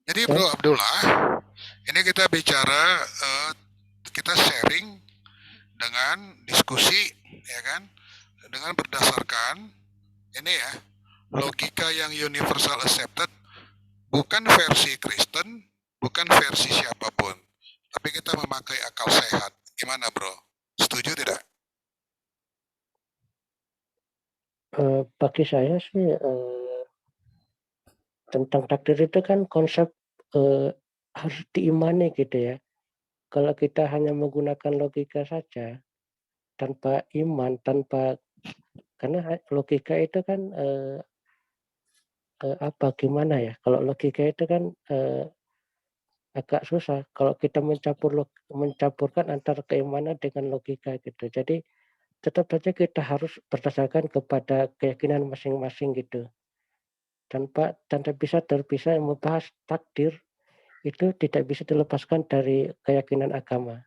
Jadi Bro Oke. Abdullah, ini kita bicara, kita sharing dengan diskusi, ya kan? Dengan berdasarkan ini ya, logika yang universal accepted, bukan versi Kristen, bukan versi siapapun, tapi kita memakai akal sehat. Gimana Bro? Setuju tidak? Bagi saya sih, tentang takdir itu kan konsep, eee, harus diimani gitu ya. Kalau kita hanya menggunakan logika saja, tanpa iman, karena logika itu kan, gimana ya, kalau logika itu kan, agak susah kalau kita mencampurkan antara keimanan dengan logika gitu. Jadi tetap saja kita harus berdasarkan kepada keyakinan masing-masing gitu, tanpa bisa terpisah membahas takdir. Itu tidak bisa dilepaskan dari keyakinan agama,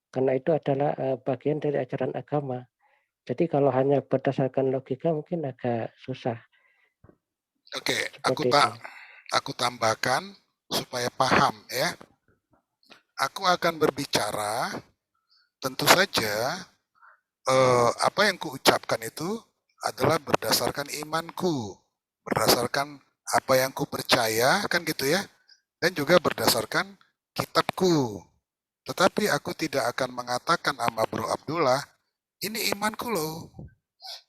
karena itu adalah, bagian dari ajaran agama. Jadi kalau hanya berdasarkan logika mungkin agak susah, Oke, seperti itu. aku tambahkan supaya paham ya. Aku akan berbicara, tentu saja apa yang kuucapkan itu adalah berdasarkan imanku, berdasarkan apa yang ku percaya, kan gitu ya, dan juga berdasarkan kitabku. Tetapi aku tidak akan mengatakan sama Bro Abdullah, ini imanku loh,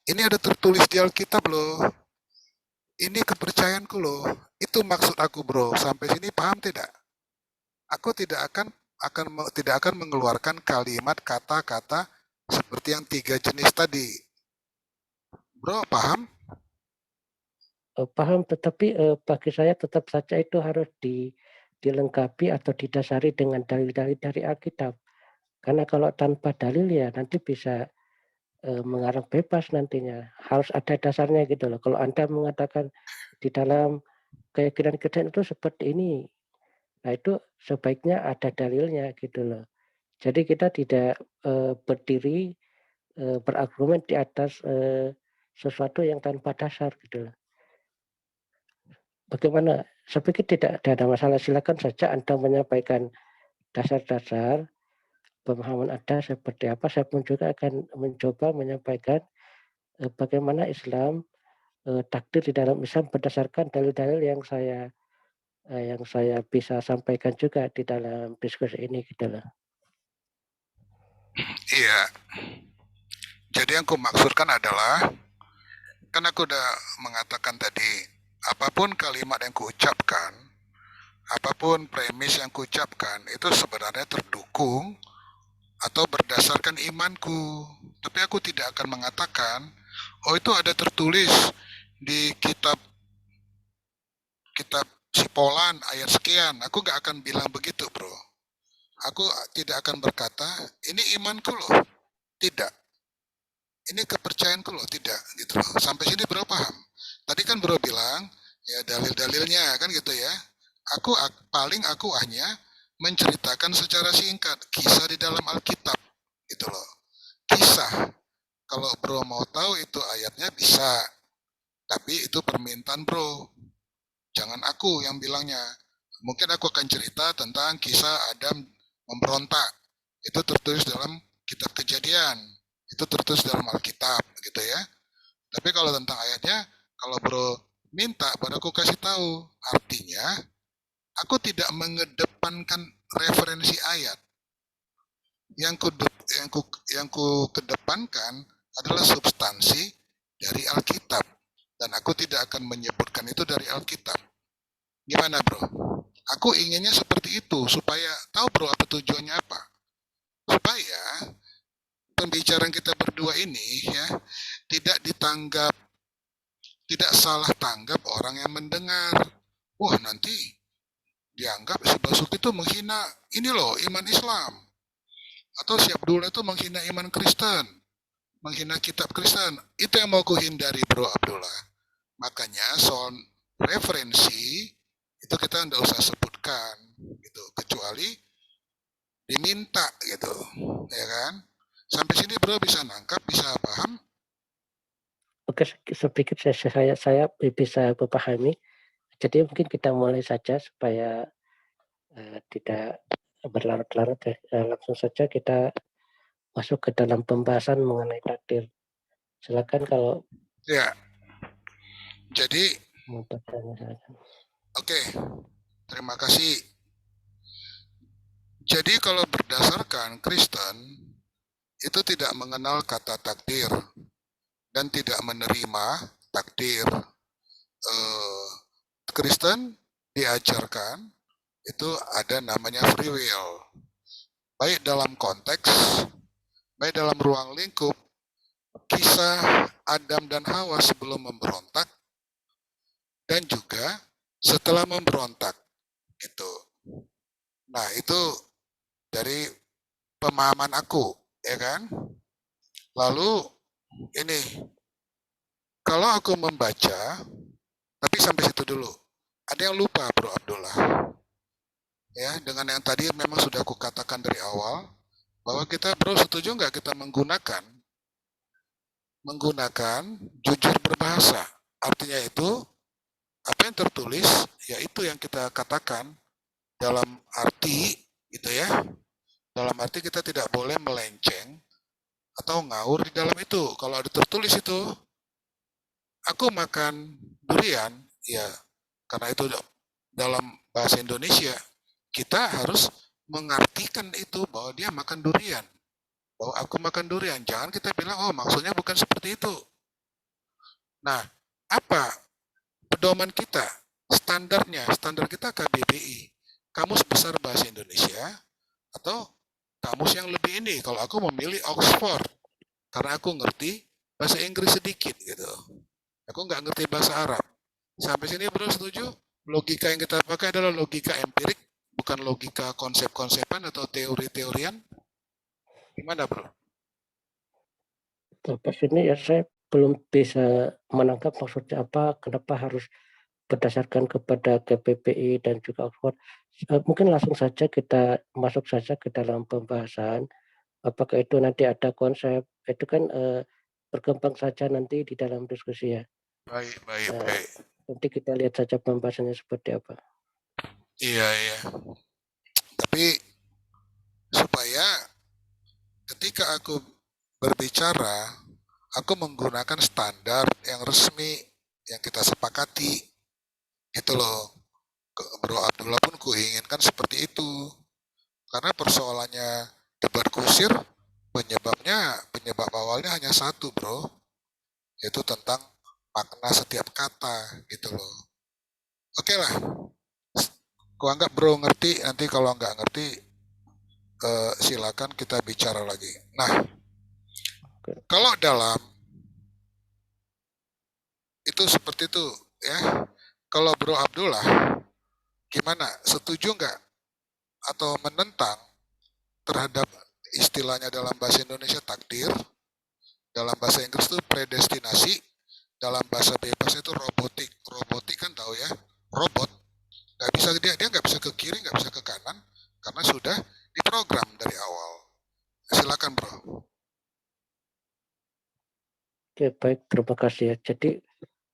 ini ada tertulis di Alkitab loh, ini kepercayaanku loh. Itu maksud aku Bro. Sampai sini paham tidak? Aku tidak akan mengeluarkan kalimat kata-kata seperti yang 3 jenis tadi. Bro, paham? Paham, tetapi, bagi saya tetap saja itu harus dilengkapi atau didasari dengan dalil-dalil dari Alkitab. Karena kalau tanpa dalil ya nanti bisa, mengarang bebas nantinya. Harus ada dasarnya gitu loh. Kalau Anda mengatakan di dalam keyakinan Kristen itu seperti ini, nah itu sebaiknya ada dalilnya gitu loh. Jadi kita tidak, berdiri, berargumen di atas, sesuatu yang tanpa dasar gitu loh. Bagaimana? Saya pikir tidak ada masalah, silakan saja Anda menyampaikan dasar-dasar pemahaman Anda seperti apa, saya pun juga akan mencoba menyampaikan, bagaimana Islam, takdir di dalam Islam berdasarkan dalil-dalil yang saya bisa sampaikan juga di dalam diskusi ini gitu loh. Iya. Jadi yang kumaksudkan adalah, kan aku udah mengatakan tadi, apapun kalimat yang kuucapkan, apapun premis yang kuucapkan, itu sebenarnya terdukung atau berdasarkan imanku. Tapi aku tidak akan mengatakan, oh itu ada tertulis di kitab kitab Sipolan ayat sekian. Aku gak akan bilang begitu, bro. Aku tidak akan berkata, ini imanku loh. Tidak. Ini kepercayaanku loh. Tidak. Gitu loh. Sampai sini bro paham. Tadi kan bro bilang, ya dalil-dalilnya kan gitu ya. Aku hanya menceritakan secara singkat kisah di dalam Alkitab. Gitu loh. Kisah. Kalau bro mau tahu itu ayatnya bisa. Tapi itu permintaan bro. Jangan aku yang bilangnya. Mungkin aku akan cerita tentang kisah Adam memberontak. Itu tertulis dalam kitab Kejadian. Itu tertulis dalam Alkitab gitu ya. Tapi kalau tentang ayatnya, kalau bro minta pada aku kasih tahu. Artinya, aku tidak mengedepankan referensi ayat. Yang ku yang ku yang ku kedepankan adalah substansi dari Alkitab. Dan aku tidak akan menyebutkan itu dari Alkitab. Gimana bro? Aku inginnya seperti itu supaya tahu bro apa tujuannya apa. Supaya pembicaraan kita berdua ini ya tidak ditanggap, tidak salah tanggap orang yang mendengar. Wah nanti dianggap si Basuki itu menghina ini loh iman Islam. Atau si Abdullah itu menghina iman Kristen, menghina kitab Kristen. Itu yang mau kuhindari bro Abdullah. Makanya soal referensi itu kita nggak usah sebutkan gitu, kecuali diminta gitu, ya kan? Sampai sini bro bisa nangkap, bisa paham? Oke, sedikit saya bisa memahami. Jadi mungkin kita mulai saja supaya tidak berlarut-larut ya. Langsung saja kita masuk ke dalam pembahasan mengenai takdir. Silakan kalau Ya, jadi mau bertanya silakan. oke, terima kasih. Jadi kalau berdasarkan Kristen, itu tidak mengenal kata takdir dan tidak menerima takdir. Eh, Kristen diajarkan itu ada namanya free will. Baik dalam konteks, baik dalam ruang lingkup, kisah Adam dan Hawa sebelum memberontak dan juga setelah memberontak gitu. Nah, itu dari pemahaman aku, ya kan? Lalu ini kalau aku membaca, tapi sampai situ dulu. Ada yang lupa, Bro Abdullah. Ya, dengan yang tadi memang sudah aku katakan dari awal bahwa kita Bro setuju nggak kita menggunakan jujur berbahasa. Artinya itu apa yang tertulis yaitu yang kita katakan dalam arti gitu ya. Dalam arti kita tidak boleh melenceng atau ngawur di dalam itu. Kalau ada tertulis itu, aku makan durian, ya karena itu dalam bahasa Indonesia, kita harus mengartikan itu bahwa dia makan durian. Bahwa aku makan durian. Jangan kita bilang, oh maksudnya bukan seperti itu. Nah, apa pedoman kita? Standarnya, standar kita KBBI. Kamus Besar Bahasa Indonesia atau kamus yang lebih ini. Kalau aku memilih Oxford, karena aku ngerti bahasa Inggris sedikit gitu. Aku nggak ngerti bahasa Arab. Sampai sini bro setuju? Logika yang kita pakai adalah logika empirik, bukan logika konsep-konsepan atau teori-teorian. Gimana bro? Sampai sini ya saya belum bisa menangkap maksudnya apa, kenapa harus berdasarkan kepada KPPI dan juga Oxford. Mungkin langsung saja kita masuk saja ke dalam pembahasan. Apakah itu nanti ada konsep, itu kan berkembang saja nanti di dalam diskusi ya. Baik, baik, Nah, baik. nanti kita lihat saja pembahasannya seperti apa. Iya, iya. Tapi supaya ketika aku berbicara, aku menggunakan standar yang resmi yang kita sepakati. Itu loh. Bro Abdullah pun kuinginkan seperti itu. Karena persoalannya debat kusir, penyebab awalnya hanya satu bro. Yaitu tentang makna setiap kata gitu loh. Oke lah, ku anggap bro ngerti, nanti kalau nggak ngerti silakan kita bicara lagi. Nah, kalau dalam itu seperti itu ya. Kalau Bro Abdullah, gimana? Setuju nggak atau menentang terhadap istilahnya dalam bahasa Indonesia takdir, dalam bahasa Inggris itu predestinasi, dalam bahasa bebas itu robotik. Robotik kan tahu ya, robot nggak bisa dia nggak bisa ke kiri, nggak bisa ke kanan karena sudah diprogram dari awal. Silakan bro. Oke, baik, terima kasih ya. Jadi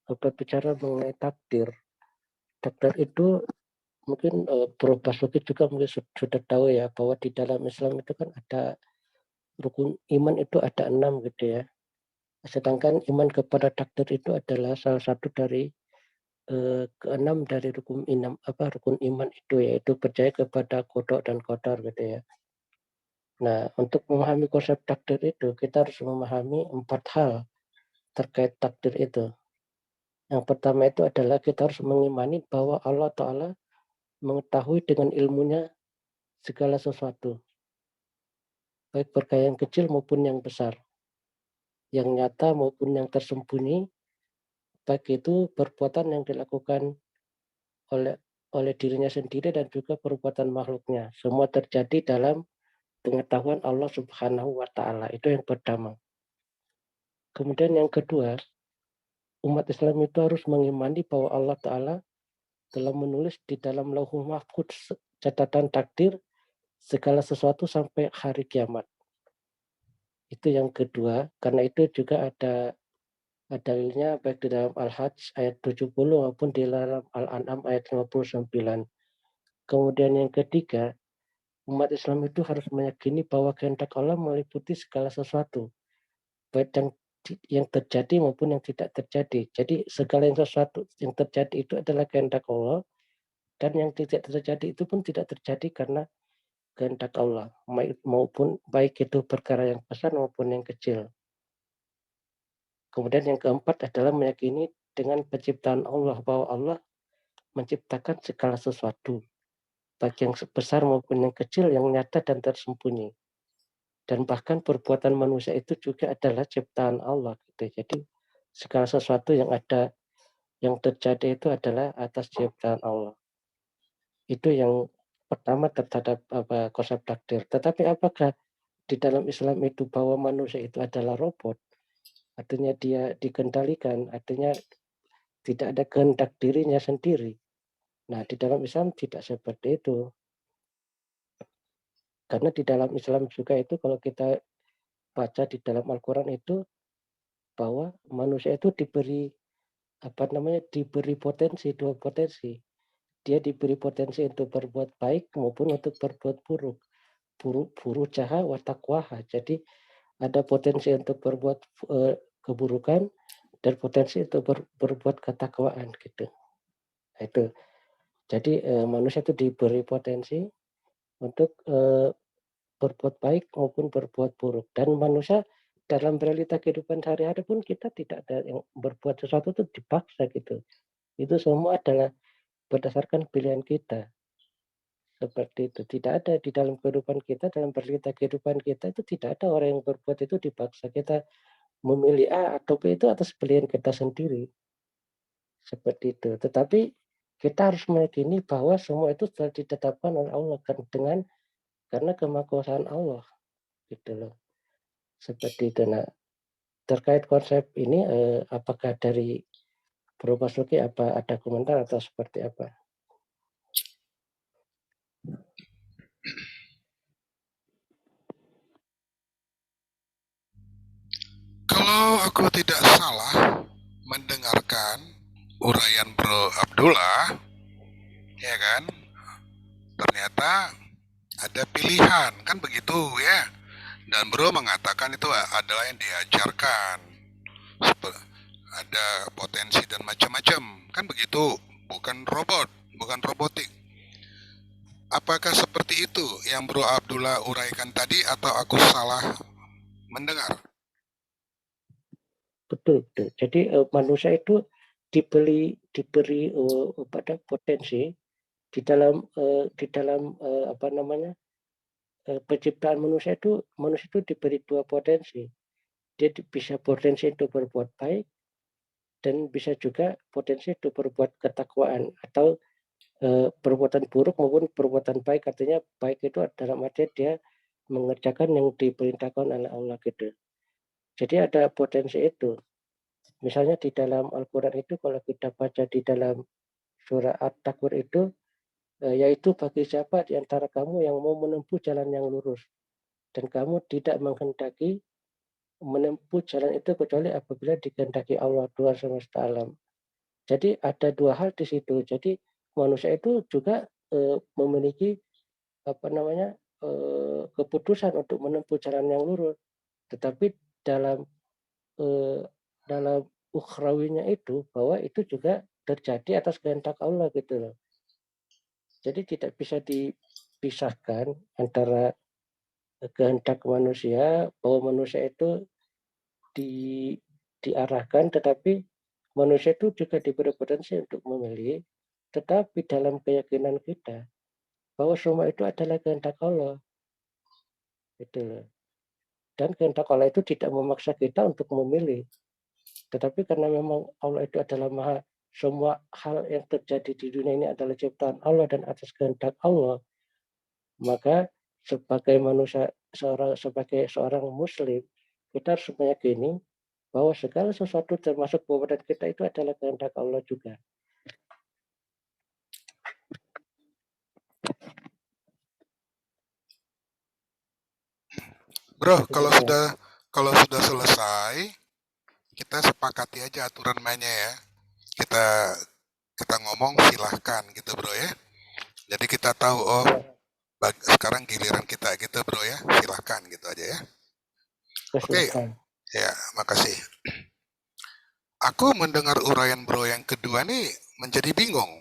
berbicara mengenai takdir, takdir itu mungkin Bro Basuki juga mungkin sudah tahu ya bahwa di dalam Islam itu kan ada rukun iman itu ada 6 gitu ya. Sedangkan iman kepada takdir itu adalah salah satu dari keenam dari rukun iman itu yaitu percaya kepada qada dan qadar gitu ya. Nah, untuk memahami konsep takdir itu kita harus memahami 4 hal terkait takdir itu. Yang pertama itu adalah kita harus mengimani bahwa Allah Ta'ala mengetahui dengan ilmunya segala sesuatu, baik perkara yang kecil maupun yang besar, yang nyata maupun yang tersembunyi, baik itu perbuatan yang dilakukan oleh oleh dirinya sendiri dan juga perbuatan makhluknya. Semua terjadi dalam pengetahuan Allah Subhanahu wa taala. Itu yang pertama. Kemudian yang kedua, umat Islam itu harus mengimani bahwa Allah Ta'ala telah menulis di dalam Lauhul Mahfuz catatan takdir segala sesuatu sampai hari kiamat. Itu yang kedua, karena itu juga ada Dalilnya baik di dalam Al-Hajj ayat 70 maupun di dalam Al-An'am ayat 59. Kemudian yang ketiga, umat Islam itu harus meyakini bahwa kehendak Allah meliputi segala sesuatu, baik yang terjadi maupun yang tidak terjadi. Jadi segala sesuatu yang terjadi itu adalah kehendak Allah, dan yang tidak terjadi itu pun tidak terjadi karena kehendak Allah, maupun baik itu perkara yang besar maupun yang kecil. Kemudian yang keempat adalah meyakini dengan penciptaan Allah, bahwa Allah menciptakan segala sesuatu, baik yang besar maupun yang kecil, yang nyata dan tersembunyi. Dan bahkan perbuatan manusia itu juga adalah ciptaan Allah, gitu. Jadi segala sesuatu yang ada, yang terjadi itu adalah atas ciptaan Allah. Itu yang pertama terhadap konsep takdir. Tetapi apakah di dalam Islam itu bahwa manusia itu adalah robot? Artinya dia dikendalikan, artinya tidak ada kehendak dirinya sendiri. Nah, di dalam Islam tidak seperti itu. Karena di dalam Islam juga itu kalau kita baca di dalam Al-Quran itu bahwa manusia itu diberi diberi potensi, dua potensi. Dia diberi potensi untuk berbuat baik maupun untuk berbuat buruk. Furujaha wa taqwaha. Jadi ada potensi untuk berbuat keburukan dan potensi untuk berbuat ketakwaan gitu. Nah, itu. Jadi manusia itu diberi potensi untuk berbuat baik maupun berbuat buruk. Dan manusia dalam realita kehidupan sehari-hari pun kita tidak ada yang berbuat sesuatu itu dipaksa gitu. Itu semua adalah berdasarkan pilihan kita. Seperti itu. Tidak ada di dalam kehidupan kita, dalam realita kehidupan kita itu tidak ada orang yang berbuat itu dipaksa. Kita memilih A atau B itu atas pilihan kita sendiri. Seperti itu. Tetapi kita harus meyakini bahwa semua itu telah ditetapkan oleh Allah karena kemakuasaan Allah gitu loh. Seperti itu. Nah, terkait konsep ini apakah dari Bro Basuki apa ada komentar atau seperti apa? Kalau aku tidak salah mendengarkan uraian Bro Abdullah, ya kan, ternyata ada pilihan, kan begitu ya. Dan Bro mengatakan itu adalah yang diajarkan, ada potensi dan macam-macam, kan begitu, bukan robot, bukan robotik. Apakah seperti itu yang Bro Abdullah uraikan tadi atau aku salah mendengar? Betul, betul. Jadi manusia itu diberi pada potensi di dalam penciptaan manusia itu diberi dua potensi. Dia bisa potensi untuk berbuat baik dan bisa juga potensi untuk berbuat ketakwaan atau perbuatan buruk maupun perbuatan baik. Artinya baik itu dalam arti dia mengerjakan yang diperintahkan oleh Allah gitu. Jadi ada potensi itu. Misalnya di dalam Al-Quran itu kalau kita baca di dalam surah At-Takwir itu, yaitu bagi siapa di antara kamu yang mau menempuh jalan yang lurus dan kamu tidak menghendaki menempuh jalan itu kecuali apabila dikehendaki Allah Tuhan semesta alam. Jadi ada dua hal di situ. Jadi manusia itu juga memiliki keputusan untuk menempuh jalan yang lurus. Tetapi dalam eh, dalam ukhrawinya itu bahwa itu juga terjadi atas kehendak Allah gitu loh. Jadi tidak bisa dipisahkan antara kehendak manusia bahwa manusia itu di diarahkan, tetapi manusia itu juga diberi potensi untuk memilih, tetapi dalam keyakinan kita bahwa semua itu adalah kehendak Allah gitu loh. Dan kehendak Allah itu tidak memaksa kita untuk memilih. Tetapi karena memang Allah itu adalah maha, semua hal yang terjadi di dunia ini adalah ciptaan Allah dan atas kehendak Allah, maka sebagai seorang muslim, kita harus meyakini bahwa segala sesuatu termasuk perbuatan kita itu adalah kehendak Allah juga. Bro, kalau sudah selesai, kita sepakati aja aturan mainnya ya. Kita ngomong silahkan gitu bro ya. Jadi kita tahu oh sekarang giliran kita gitu bro ya. Silahkan gitu aja ya. Oke, Silakan. ya makasih. Aku mendengar uraian bro yang kedua nih menjadi bingung.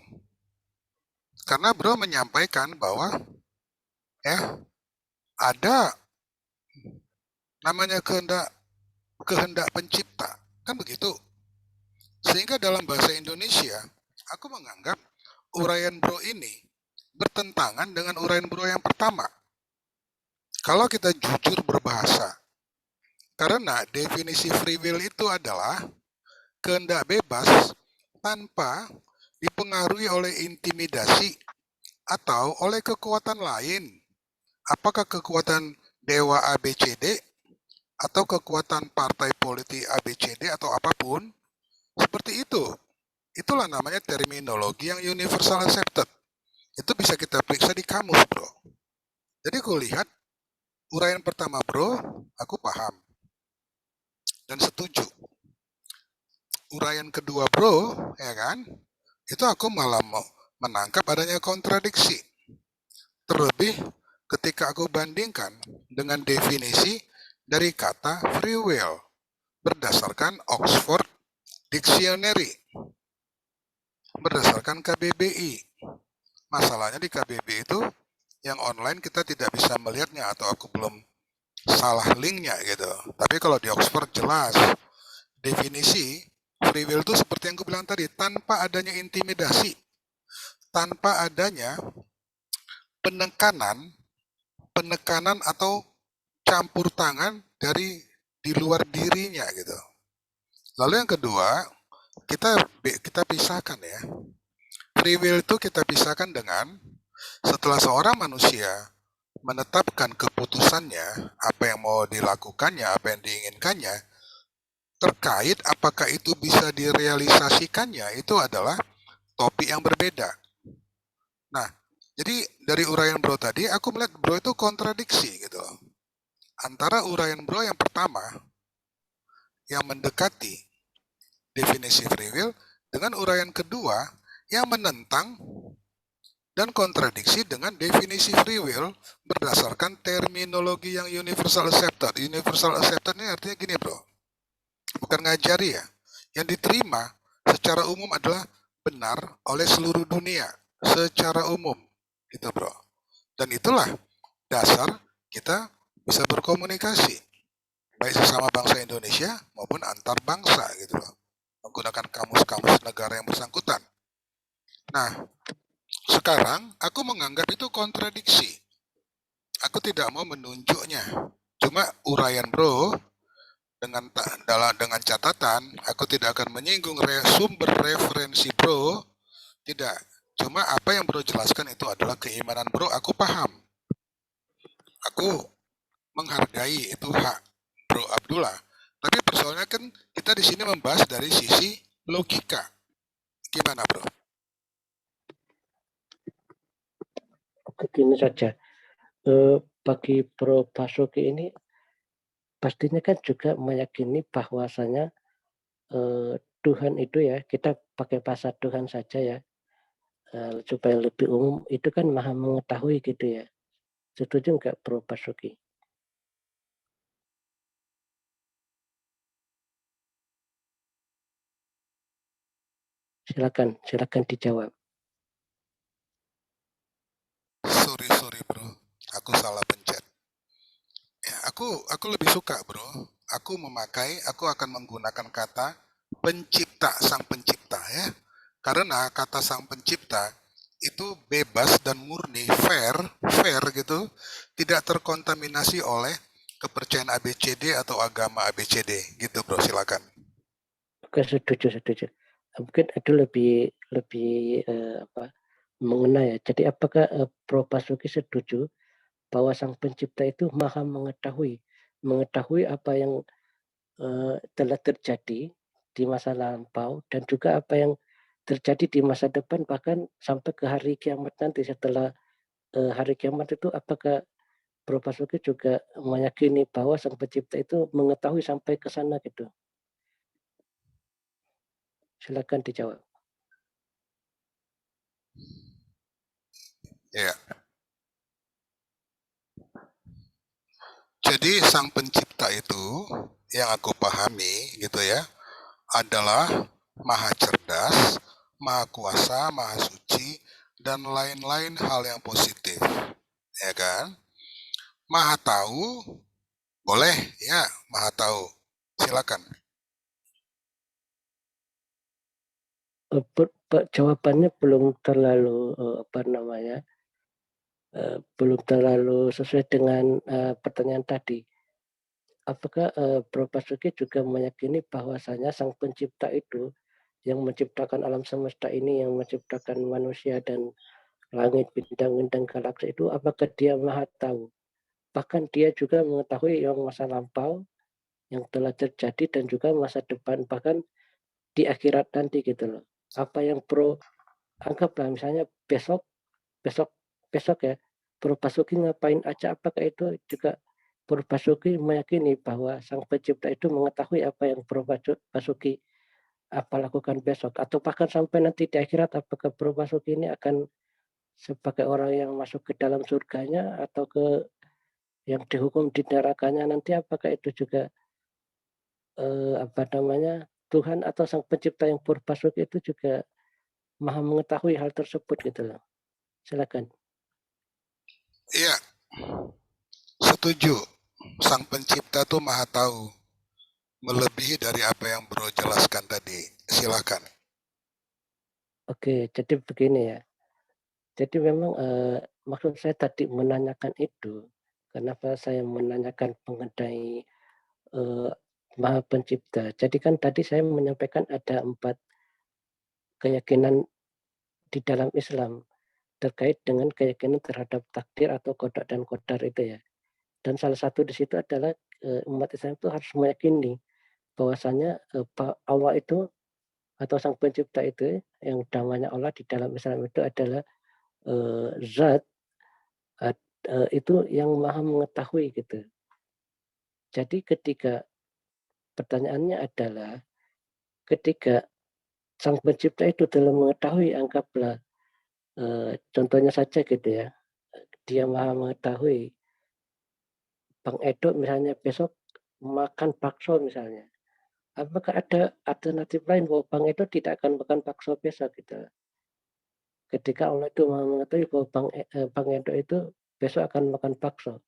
Karena bro menyampaikan bahwa ya ada namanya kehendak pencipta. Kan begitu. Sehingga dalam bahasa Indonesia, aku menganggap uraian bro ini bertentangan dengan uraian bro yang pertama. Kalau kita jujur berbahasa, karena definisi free will itu adalah kehendak bebas tanpa dipengaruhi oleh intimidasi atau oleh kekuatan lain. Apakah kekuatan dewa ABCD atau kekuatan partai politik ABCD atau apapun, seperti itu. Itulah namanya terminologi yang universal accepted. Itu bisa kita periksa di kamus, bro. Jadi aku lihat uraian pertama, bro, aku paham dan setuju. Uraian kedua, bro, ya kan, itu aku malah menangkap adanya kontradiksi. Terlebih ketika aku bandingkan dengan definisi dari kata free will berdasarkan Oxford Dictionary, berdasarkan KBBI. Masalahnya di KBBI itu yang online kita tidak bisa melihatnya atau aku belum salah linknya gitu. Tapi kalau di Oxford jelas definisi free will itu seperti yang aku bilang tadi, tanpa adanya intimidasi, tanpa adanya penekanan, penekanan atau campur tangan dari di luar dirinya gitu. Lalu yang kedua, kita pisahkan ya. Free will itu kita pisahkan dengan setelah seorang manusia menetapkan keputusannya, apa yang mau dilakukannya, apa yang diinginkannya, terkait apakah itu bisa direalisasikannya, itu adalah topik yang berbeda. Nah, jadi dari uraian bro tadi, aku melihat bro itu kontradiksi gitu. Antara uraian bro yang pertama, yang mendekati definisi free will, dengan uraian kedua, yang menentang dan kontradiksi dengan definisi free will berdasarkan terminologi yang universal accepted. Universal accepted ini artinya gini bro, bukan ngajari ya. Yang diterima secara umum adalah benar oleh seluruh dunia secara umum, gitu bro. Dan itulah dasar kita bisa berkomunikasi baik sesama bangsa Indonesia maupun antar bangsa gitu loh, menggunakan kamus-kamus negara yang bersangkutan. Nah, sekarang aku menganggap itu kontradiksi. Aku tidak mau menunjuknya. Cuma uraian bro dengan catatan aku tidak akan menyinggung sumber referensi bro, tidak. Cuma apa yang bro jelaskan itu adalah keimanan bro, aku paham. Aku menghargai itu hak bro Abdullah. Tapi persoalannya kan kita di sini membahas dari sisi logika. Gimana bro? Oke, gini saja. Bagi Bro Basuki ini pastinya kan juga meyakini bahwasanya Tuhan itu ya, kita pakai bahasa Tuhan saja ya, supaya lebih umum, itu kan Maha Mengetahui gitu ya. Setuju nggak Bro Basuki? Silakan dijawab. Sorry bro, aku salah pencet. Ya, aku lebih suka bro. Aku akan menggunakan kata pencipta, sang pencipta ya. Karena kata sang pencipta itu bebas dan murni, fair gitu, tidak terkontaminasi oleh kepercayaan ABCD atau agama ABCD gitu bro, silakan. Oke, setuju. Mungkin itu lebih lebih, mengena ya. Jadi apakah, Bro Basuki setuju bahwa sang pencipta itu Maha Mengetahui, mengetahui apa yang, telah terjadi di masa lampau dan juga apa yang terjadi di masa depan bahkan sampai ke hari kiamat nanti setelah, hari kiamat itu apakah Bro Basuki juga meyakini bahwa sang pencipta itu mengetahui sampai ke sana gitu? Silakan dijawab. Ya. Jadi sang pencipta itu yang aku pahami gitu ya adalah maha cerdas, maha kuasa, maha suci dan lain-lain hal yang positif, ya kan? Maha tahu, boleh ya, maha tahu. Silakan. Jawabannya belum terlalu apa namanya, belum terlalu sesuai dengan pertanyaan tadi. Apakah Bro Basuki juga meyakini bahwasanya sang pencipta itu yang menciptakan alam semesta ini, yang menciptakan manusia dan langit, bintang-bintang, galaksi itu, apakah dia maha tahu? Bahkan dia juga mengetahui yang masa lampau, yang telah terjadi dan juga masa depan, bahkan di akhirat nanti gitu loh. Apa yang Bro anggaplah misalnya besok besok besok ya, Bro Basuki ngapain aja, apakah itu juga Bro Basuki meyakini bahwa sang pencipta itu mengetahui apa yang Bro Basuki apa lakukan besok, atau bahkan sampai nanti di akhirat, apakah Bro Basuki ini akan sebagai orang yang masuk ke dalam surganya atau ke yang dihukum di nerakanya nanti, apakah itu juga apa namanya, Tuhan atau sang pencipta yang Bro Basuki itu juga maha mengetahui hal tersebut gitu loh. Silakan. Iya, setuju. Sang pencipta tuh maha tahu, melebihi dari apa yang Bro jelaskan tadi. Silakan. Oke, jadi begini ya. Jadi memang, maksud saya tadi menanyakan itu, kenapa saya menanyakan mengenai, eee, Maha Pencipta. Jadi kan tadi saya menyampaikan ada 4 keyakinan di dalam Islam, terkait dengan keyakinan terhadap takdir atau qada dan qadar itu ya. Dan salah satu di situ adalah, umat Islam itu harus meyakini bahwasanya, Allah itu atau Sang Pencipta itu yang namanya Allah di dalam Islam itu adalah, zat, itu yang Maha Mengetahui gitu. Jadi ketika pertanyaannya adalah, ketika Sang Pencipta itu dalam mengetahui, anggaplah, contohnya saja gitu ya, dia Maha Mengetahui Bang Edo misalnya besok makan bakso misalnya. Apakah ada alternatif lain bahwa Bang Edo tidak akan makan bakso besok gitu? Ketika Allah itu Maha Mengetahui bahwa Bang Edo itu besok akan makan bakso.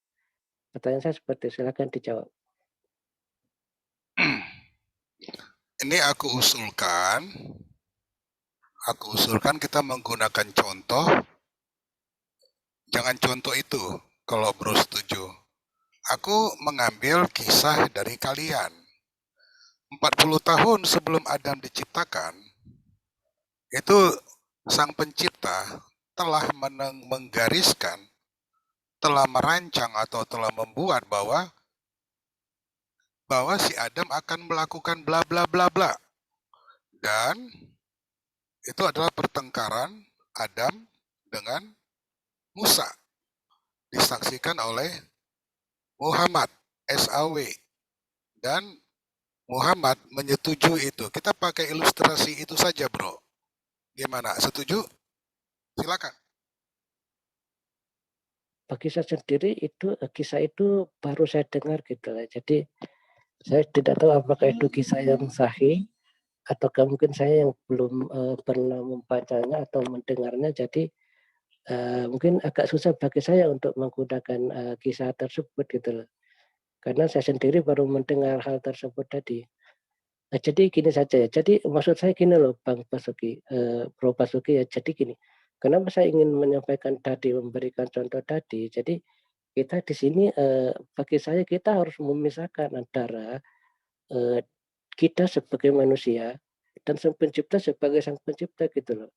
Pertanyaan saya seperti itu, silakan dijawab. Ini aku usulkan kita menggunakan contoh, jangan contoh itu kalau Bro setuju. Aku mengambil kisah dari kalian. 40 tahun sebelum Adam diciptakan, itu sang pencipta telah menggariskan, telah merancang atau telah membuat bahwa si Adam akan melakukan bla bla bla bla. Dan itu adalah pertengkaran Adam dengan Musa, disaksikan oleh Muhammad SAW, dan Muhammad menyetujui itu. Kita pakai ilustrasi itu saja, Bro. Gimana? Setuju? Silakan. Bagi saya sendiri itu, kisah itu baru saya dengar gitu lah. Jadi saya tidak tahu apakah itu kisah yang sahih ataukah mungkin saya yang belum, pernah membacanya atau mendengarnya. Jadi, mungkin agak susah bagi saya untuk menggunakan, kisah tersebut gitu loh. Karena saya sendiri baru mendengar hal tersebut tadi. Jadi gini saja ya, jadi maksud saya gini loh Bang Basuki, Bro Basuki ya, jadi gini, kenapa saya ingin menyampaikan tadi, memberikan contoh tadi, jadi kita di sini, bagi saya kita harus memisahkan antara, eee, kita sebagai manusia dan sang pencipta sebagai sang pencipta gitu loh.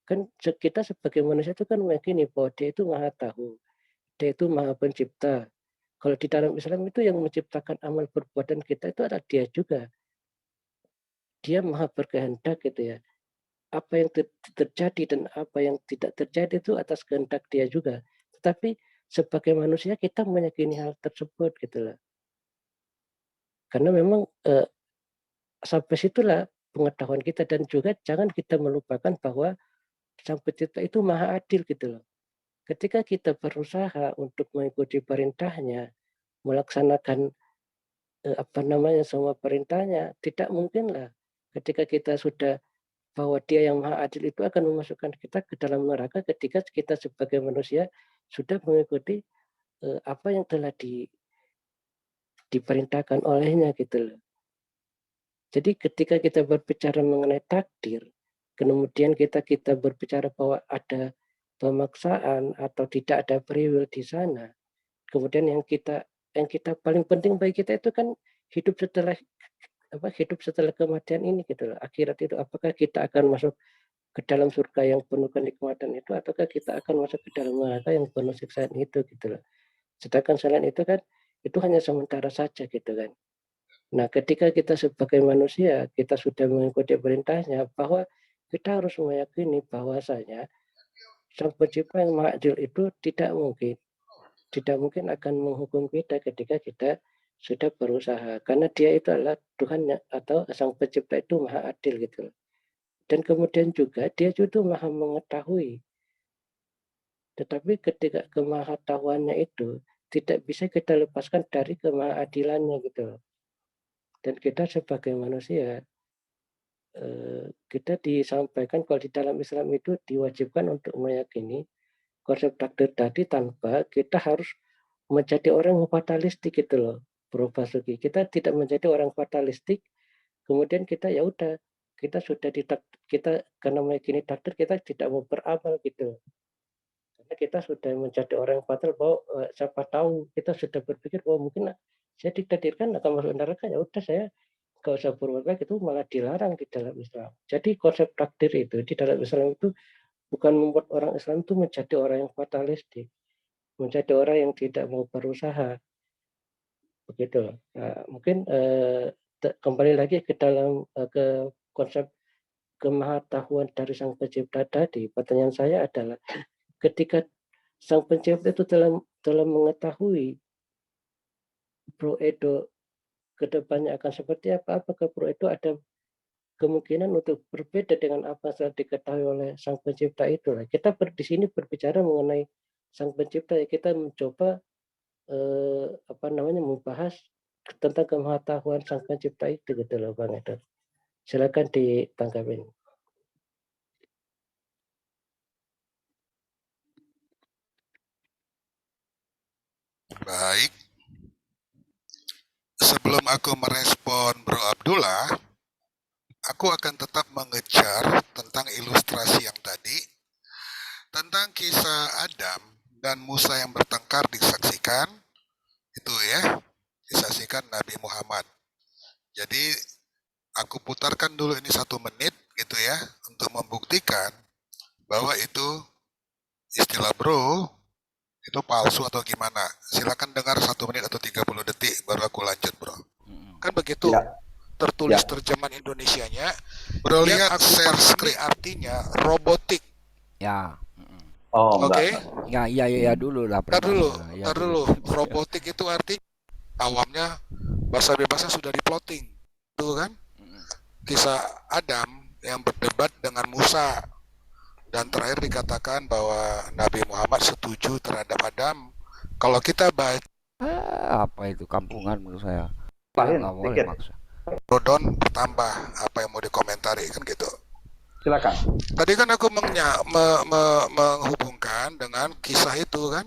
Kan kita sebagai manusia itu kan meyakini bahwa dia itu Maha Tahu, dia itu Maha Pencipta. Kalau di dalam Islam itu yang menciptakan amal perbuatan kita itu adalah dia juga. Dia Maha berkehendak gitu ya. Apa yang terjadi dan apa yang tidak terjadi itu atas kehendak dia juga. Tetapi sebagai manusia kita meyakini hal tersebut gitu loh. Karena memang, sampai situlah pengetahuan kita, dan juga jangan kita melupakan bahwa Sang Pencipta itu Maha Adil gitu loh. Ketika kita berusaha untuk mengikuti perintahnya, melaksanakan semua perintahnya, tidak mungkinlah ketika kita sudah bahwa Dia yang Maha Adil itu akan memasukkan kita ke dalam neraka ketika kita sebagai manusia sudah mengikuti apa yang telah diperintahkan olehnya gitu loh. Jadi ketika kita berbicara mengenai takdir, kemudian kita berbicara bahwa ada pemaksaan atau tidak ada free will di sana, kemudian yang kita paling penting bagi kita itu kan hidup setelah kematian ini gitu loh. Akhirat itu apakah kita akan masuk ke dalam surga yang penuh kenikmatan itu, ataukah kita akan masuk ke dalam neraka yang penuh siksaan itu gitu loh. Sedangkan selain itu kan itu hanya sementara saja gitu kan. Nah, ketika kita sebagai manusia, kita sudah mengikuti perintahnya, bahwa kita harus meyakini bahwasanya Sang Pencipta yang Maha Adil itu tidak mungkin akan menghukum kita ketika kita sudah berusaha, karena Dia itu adalah Tuhan atau Sang Pencipta itu Maha Adil gitu. Dan kemudian juga Dia juga Maha mengetahui. Tetapi ketika kemahatauannya itu tidak bisa kita lepaskan dari kemahadilannya gitu. Dan kita sebagai manusia, kita disampaikan kalau di dalam Islam itu diwajibkan untuk meyakini konsep takdir tadi tanpa kita harus menjadi orang yang fatalistik gitu loh, Bro Basuki. Kita tidak menjadi orang fatalistik, kemudian kita ya udah, kita karena meyakini takdir kita tidak mau beramal gitu. Karena kita sudah menjadi orang yang fatal bahwa siapa tahu kita sudah berpikir bahwa mungkin saya ditakdirkan akan masuk neraka, ya udah saya nggak usah berbuat baik, itu malah dilarang di dalam Islam. Jadi konsep takdir itu di dalam Islam itu bukan membuat orang Islam itu menjadi orang yang fatalistik, menjadi orang yang tidak mau berusaha, begitu. Nah, mungkin kembali lagi ke dalam ke konsep kemahatauan dari Sang Pencipta tadi. Pertanyaan saya adalah, ketika Sang Pencipta itu telah mengetahui Bro Edo kedepannya akan seperti apa, apakah Bro Edo ada kemungkinan untuk berbeda dengan apa yang sudah diketahui oleh Sang Pencipta itu? Kita di sini berbicara mengenai Sang Pencipta, ya kita mencoba membahas tentang kemahatauan Sang Pencipta itu gitu loh Bang Edo. Silakan ditanggapi. Baik, sebelum aku merespon Bro Abdullah, aku akan tetap mengejar tentang ilustrasi yang tadi, tentang kisah Adam dan Musa yang bertengkar disaksikan, itu ya, disaksikan Nabi Muhammad. Jadi aku putarkan dulu ini 1 menit gitu ya, untuk membuktikan bahwa itu istilah bro itu palsu atau gimana. Silakan dengar 1 menit atau 30 detik baru aku lanjut bro. Kan begitu Ya. tertulis Ya. terjemahan Indonesianya. Bro lihat share screen artinya robotik. Ya. Oh, Oke. enggak. Ya, iya dulu lah. Tar dulu, Ya, tar dulu. Robotik itu arti awamnya bahasa bebasnya sudah diplotting. Tuh kan? Kisah Adam yang berdebat dengan Musa. Dan terakhir dikatakan bahwa Nabi Muhammad setuju terhadap Adam. Kalau kita baca apa itu kampungan menurut saya. Lain, Nggak boleh dikit. maksa. Rodon bertambah, apa yang mau dikomentari kan gitu. Silakan. Tadi kan aku menghubungkan dengan kisah itu kan,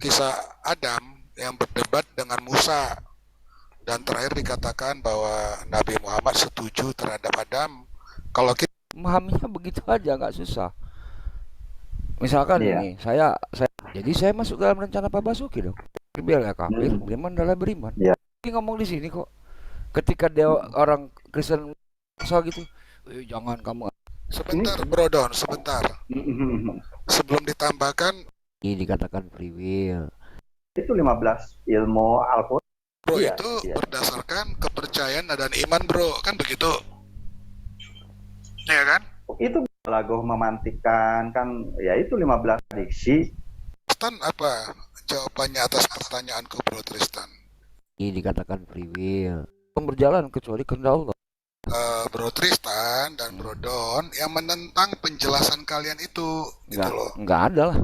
kisah Adam yang berdebat dengan Musa, dan terakhir dikatakan bahwa Nabi Muhammad setuju terhadap Adam. Kalau kita Memahaminya begitu aja, nggak susah. Misalkan Iya. ini, jadi saya masuk dalam rencana Pak Basuki dong. Biar ya kafir, beriman adalah beriman. Iya. Ini ngomong di sini kok. Ketika dia orang Kristen gitu, jangan kamu. sebentar Bro Don, sebentar. Sebelum ditambahkan, Ini dikatakan free will. Itu 15 ilmu Al-Quran. Bro Iya, itu iya. berdasarkan kepercayaan dan iman Bro, kan begitu? Ya kan? Itu lagu memantikan kan, ya itu 15 diksi. Tristan apa jawabannya atas pertanyaanku Bro Tristan? Ini dikatakan free will. Berjalan kecuali kehendak Allah. Bro Tristan dan Bro Don yang menentang penjelasan kalian itu, gitu loh. Enggak ada lah.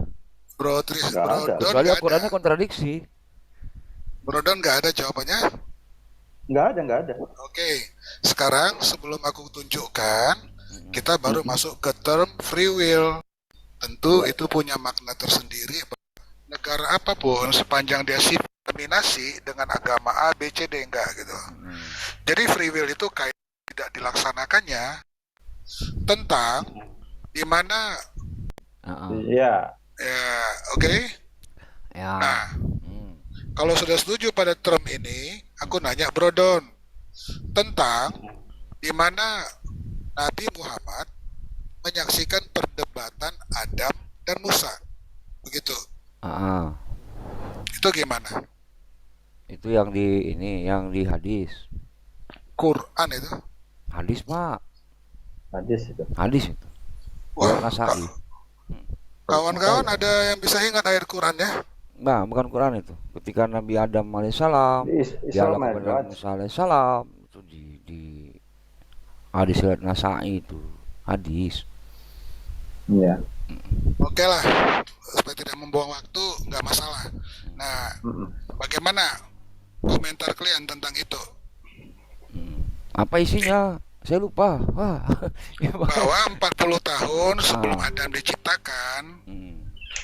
Bro Nggak Bro ada. Don Kecuali nggak ada. Al-Qur'annya kontradiksi. Bro Don nggak ada jawabannya. Nggak ada. Oke, sekarang sebelum aku tunjukkan, kita baru masuk ke term free will. Tentu Ya. itu punya makna tersendiri. Negara apapun sepanjang dia diskriminasi dengan agama A, B, C, D enggak gitu. Jadi free will itu kayak tidak dilaksanakannya tentang di mana Iya. ya, oke. Ya. Nah, kalau sudah setuju pada term ini, aku nanya Bro Don tentang di mana Nabi Muhammad menyaksikan perdebatan Adam dan Musa. Begitu. Itu gimana? Itu yang di hadis. Quran itu. Hadis, Pak. Hadis itu. Wah, Nasai. kawan-kawan ada yang bisa ingat ayat Quran ya? Nah, bukan Quran itu. Ketika Nabi Adam alaihissalam dialog kepada Musa alaihissalam itu di hadis riwayat Nasai itu. Hadis. Iya. Oke lah, supaya tidak membuang waktu, nggak masalah. Nah, bagaimana komentar kalian tentang itu? Apa isinya? Saya lupa. Wah. Bahwa 40 tahun sebelum Adam diciptakan,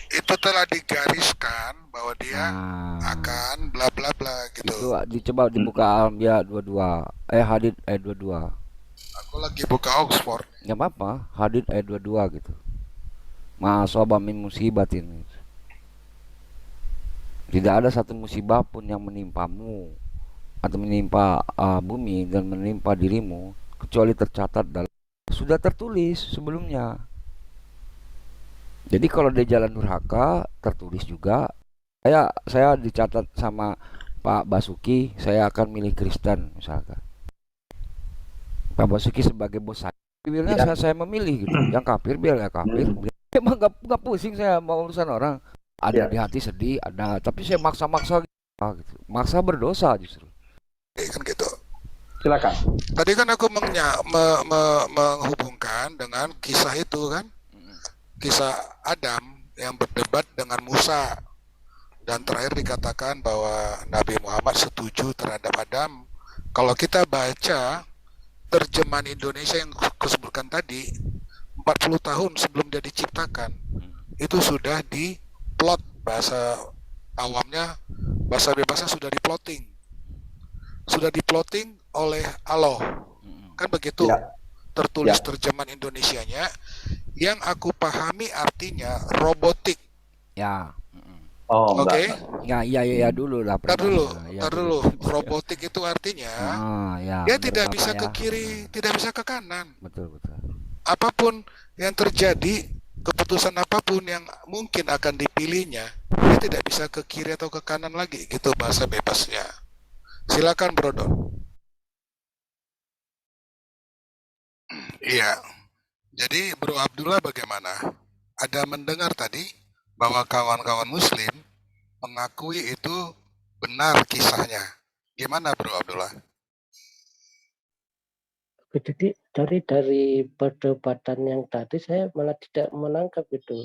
itu telah digariskan bahwa dia akan bla bla bla gitu. Itu dicoba dibuka Al-Anbiya 22. Hadid ayat 22. Aku lagi buka Oxford. Enggak apa-apa, Hadid ayat 22 gitu. Ma'asaba min musibatin. Tidak ada satu musibah pun yang menimpamu atau menimpa bumi dan menimpa dirimu kecuali tercatat dalam sudah tertulis sebelumnya. Jadi kalau dia jalan durhaka tertulis juga. Saya dicatat sama Pak Basuki, saya akan milih Kristen misalkan. Pak Basuki sebagai bos saya, pilihnya saya memilih gitu. Yang kafir biar kafir. Emang gak pusing saya mau urusan orang. Ada di hati sedih, ada, tapi saya maksa-maksa gitu. Maksa berdosa justru. Kan gitu. Silakan. Tadi kan aku menghubungkan dengan kisah itu kan, kisah Adam yang berdebat dengan Musa, dan terakhir dikatakan bahwa Nabi Muhammad setuju terhadap Adam. Kalau kita baca terjemahan Indonesia yang kusebutkan tadi, 40 tahun sebelum dia diciptakan, itu sudah diplot, bahasa awamnya, bahasa bebasnya sudah diplotting oleh Allah, kan begitu tertulis terjemahan Indonesianya. Yang aku pahami artinya robotik ya. Oke. Ya dulu lah. Tar dulu. Robotik itu artinya dia tidak bisa ke kiri, tidak bisa ke kanan. Betul. Apapun yang terjadi, keputusan apapun yang mungkin akan dipilihnya, dia tidak bisa ke kiri atau ke kanan lagi, gitu bahasa bebasnya. Silakan Bro Don. Iya. Jadi Bro Abdullah bagaimana? Ada mendengar tadi bahwa kawan-kawan Muslim mengakui itu benar kisahnya. Gimana Bro Abdullah? Jadi dari perdebatan yang tadi saya malah tidak menangkap itu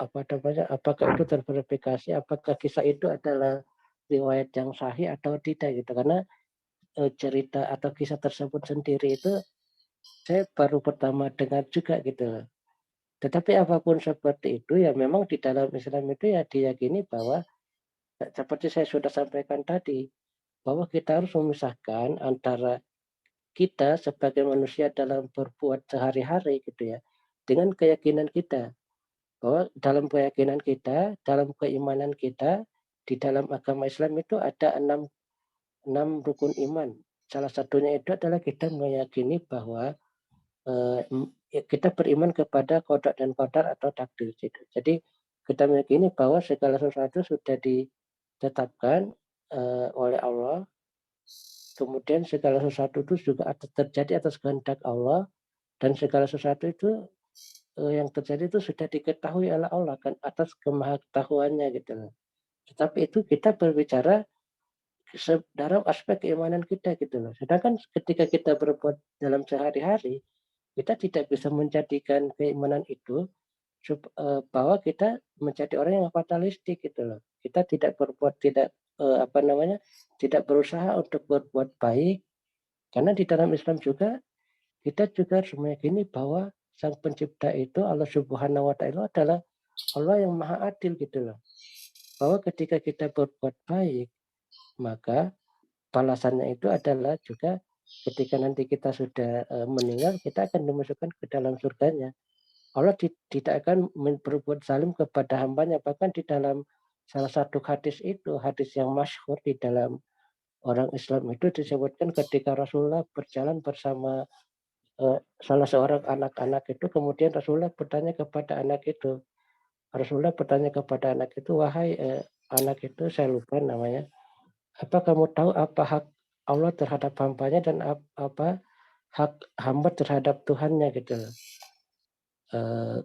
apakah itu terverifikasi, apakah kisah itu adalah riwayat yang sahih atau tidak gitu, karena cerita atau kisah tersebut sendiri itu saya baru pertama dengar juga gitu. Tetapi apapun seperti itu ya memang di dalam Islam itu ya diyakini bahwa seperti saya sudah sampaikan tadi, bahwa kita harus memisahkan antara kita sebagai manusia dalam berbuat sehari-hari gitu ya, dengan keyakinan kita. Bahwa dalam keyakinan kita, dalam keimanan kita, di dalam agama Islam itu ada enam rukun iman. Salah satunya itu adalah kita meyakini bahwa kita beriman kepada qada dan qadar atau takdir. Gitu. Jadi kita meyakini bahwa segala sesuatu sudah ditetapkan oleh Allah. Kemudian segala sesuatu itu juga terjadi atas kehendak Allah, dan segala sesuatu itu yang terjadi itu sudah diketahui oleh Allah kan atas kemahanketahuannya gitu loh. Tetapi itu kita berbicara dalam aspek keimanan kita gitu loh. Sedangkan ketika kita berbuat dalam sehari-hari, kita tidak bisa menjadikan keimanan itu bahwa kita menjadi orang yang fatalistik gitu loh. Kita tidak berbuat tidak berusaha untuk berbuat baik, karena di dalam Islam juga kita juga harus meyakini bahwa Sang Pencipta itu Allah Subhanahu wa Ta'ala adalah Allah yang Maha Adil gitu loh. Bahwa ketika kita berbuat baik, maka balasannya itu adalah juga ketika nanti kita sudah meninggal, kita akan dimasukkan ke dalam surganya. Allah tidak akan berbuat zalim kepada hambanya. Bahkan di dalam salah satu hadis itu, hadis yang masyhur di dalam orang Islam itu disebutkan ketika Rasulullah berjalan bersama salah seorang anak-anak itu, kemudian Rasulullah bertanya kepada anak itu. Rasulullah bertanya kepada anak itu, wahai anak itu, saya lupa namanya, apa kamu tahu apa hak Allah terhadap hambanya dan apa hak hamba terhadap Tuhannya gitu loh.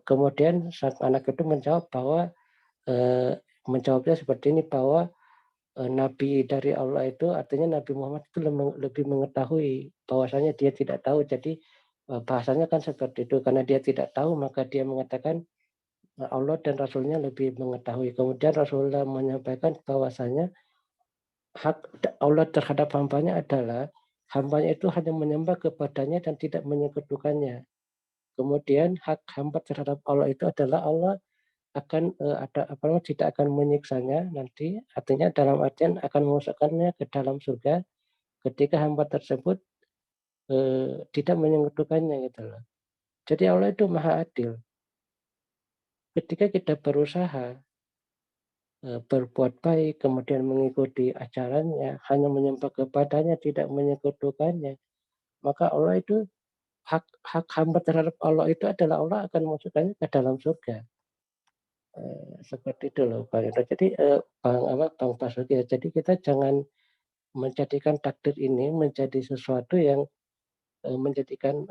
Kemudian sang anak itu menjawab bahwa menjawabnya seperti ini, bahwa Nabi dari Allah itu artinya Nabi Muhammad itu lebih mengetahui, bahwasanya dia tidak tahu. Jadi bahasanya kan seperti itu, karena dia tidak tahu maka dia mengatakan Allah dan Rasulnya lebih mengetahui. Kemudian Rasulullah menyampaikan bahwasanya hak Allah terhadap hambanya adalah hambanya itu hanya menyembah kepadanya dan tidak menyekutukannya. Kemudian hak hamba terhadap Allah itu adalah Allah akan tidak akan menyiksanya nanti, artinya dalam artian akan memasukkannya ke dalam surga ketika hamba tersebut tidak menyekutukannya gitu loh. Jadi Allah itu Maha Adil. Ketika kita berusaha berbuat baik, kemudian mengikuti ajarannya, hanya menyembah kepadanya, tidak menyekutukannya, maka Allah itu hak hamba terhadap Allah itu adalah Allah akan memasukkannya ke dalam surga. Seperti itu loh Bang Endo. Jadi Bang Basuki ya. Jadi kita jangan menjadikan takdir ini menjadi sesuatu yang menjadikan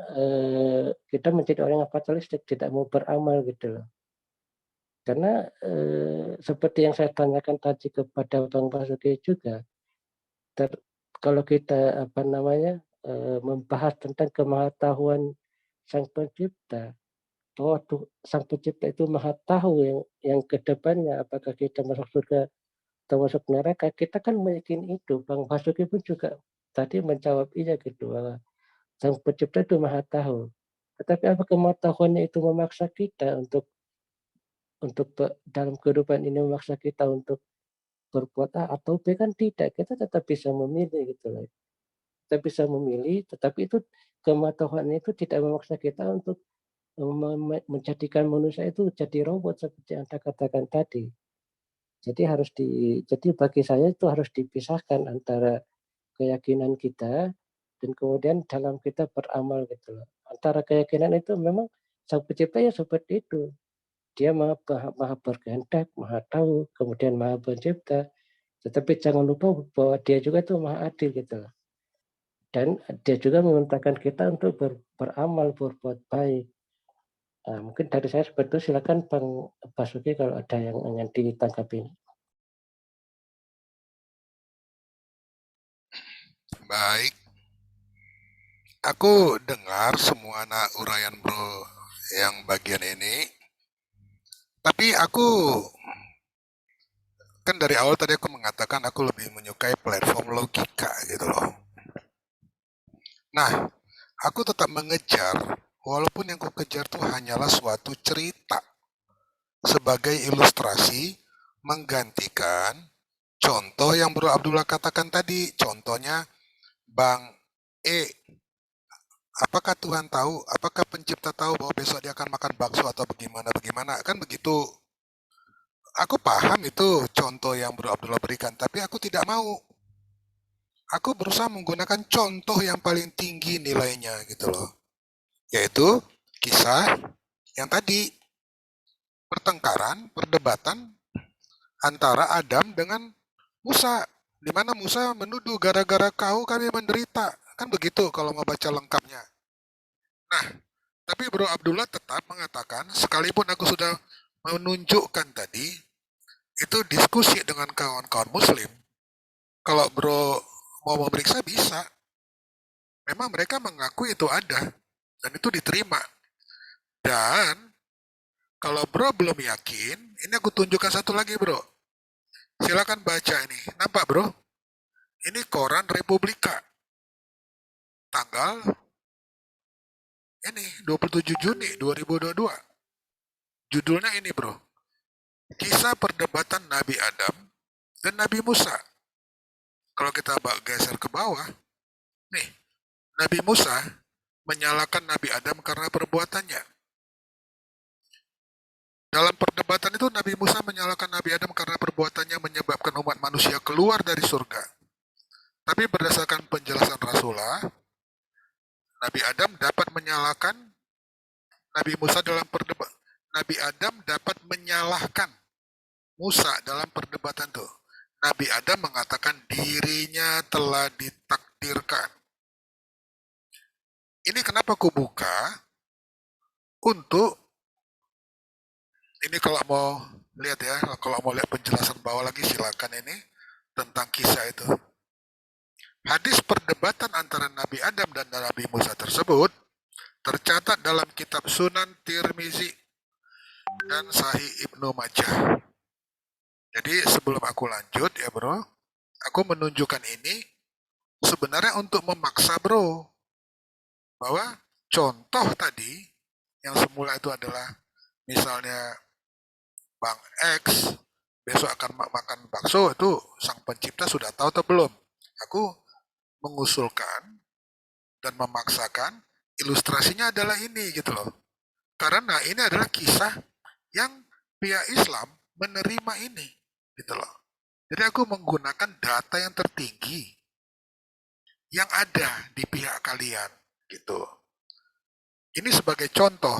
kita menjadi orang yang fatalistik, tidak mau beramal gitu loh. Karena seperti yang saya tanyakan tadi kepada Bang Basuki juga, kalau kita membahas tentang kemahatauan Sang Pencipta, bahwa Sang Pencipta itu Maha tahu yang ke depannya apakah kita masuk surga atau masuk neraka, kita kan meyakini itu. Bang Basuki pun juga tadi menjawab iya gitu, bahwa Sang Pencipta itu Maha tahu. Tetapi apa kemahatahuannya itu memaksa kita untuk dalam kehidupan ini, memaksa kita untuk berbuat A atau B? Kan tidak, kita tetap bisa memilih gitu loh. Kita bisa memilih, tetapi itu kemahatahuan itu tidak memaksa kita untuk menjadikan manusia itu jadi robot seperti yang Anda katakan tadi. Jadi bagi saya itu harus dipisahkan antara keyakinan kita dan kemudian dalam kita beramal gitu loh. Antara keyakinan itu memang Sang Pencipta ya seperti itu. Dia maha berkehendak, maha tahu, kemudian maha pencipta. Tetapi jangan lupa bahwa dia juga tuh maha adil gitu loh. Dan dia juga memerintahkan kita untuk beramal, berbuat baik. Nah, mungkin dari saya seperti itu. Silakan Bang Basuki kalau ada yang ingin ditanggapi. Baik, aku dengar semua uraian bro yang bagian ini. Tapi aku kan dari awal tadi aku mengatakan aku lebih menyukai platform logika gitu loh. Nah, aku tetap mengejar, walaupun yang aku kejar itu hanyalah suatu cerita sebagai ilustrasi menggantikan contoh yang Bro Abdullah katakan tadi. Contohnya Bang E, apakah Tuhan tahu, apakah pencipta tahu bahwa besok dia akan makan bakso atau bagaimana, kan begitu. Aku paham itu contoh yang Bro Abdullah berikan, tapi aku tidak mau. Aku berusaha menggunakan contoh yang paling tinggi nilainya gitu loh. Yaitu kisah yang tadi, pertengkaran, perdebatan antara Adam dengan Musa, di mana Musa menuduh gara-gara kau kami menderita. Kan begitu kalau mau baca lengkapnya. Nah, tapi Bro Abdullah tetap mengatakan, sekalipun aku sudah menunjukkan tadi, itu diskusi dengan kawan-kawan muslim, Kalau bro mau memeriksa bisa. Memang mereka mengaku itu ada dan itu diterima. Dan kalau bro belum yakin, ini aku tunjukkan satu lagi bro. Silakan baca ini. Nampak bro? Ini koran Republika. Tanggal ini 27 Juni 2022. Judulnya ini bro. Kisah perdebatan Nabi Adam dan Nabi Musa. Kalau kita geser ke bawah, nih, Nabi Musa menyalahkan Nabi Adam karena perbuatannya. Dalam perdebatan itu Nabi Musa menyalahkan Nabi Adam karena perbuatannya menyebabkan umat manusia keluar dari surga. Tapi berdasarkan penjelasan Rasulullah, Nabi Adam dapat menyalahkan Nabi Musa dalam perdebatan. Nabi Adam dapat menyalahkan Musa dalam perdebatan itu. Nabi Adam mengatakan dirinya telah ditakdirkan. Ini kenapa aku buka untuk ini kalau mau lihat ya, kalau mau lihat penjelasan bawah lagi silakan ini tentang kisah itu. Hadis perdebatan antara Nabi Adam dan Nabi Musa tersebut tercatat dalam kitab Sunan Tirmizi dan Sahih Ibnu Majah. Jadi sebelum aku lanjut ya bro, aku menunjukkan ini sebenarnya untuk memaksa bro bahwa contoh tadi yang semula itu adalah misalnya Bang X besok akan makan bakso, itu sang pencipta sudah tahu atau belum? Aku mengusulkan dan memaksakan ilustrasinya adalah ini gitu loh. Karena ini adalah kisah yang pihak Islam menerima ini gitu loh. Jadi aku menggunakan data yang tertinggi yang ada di pihak kalian gitu. Ini sebagai contoh,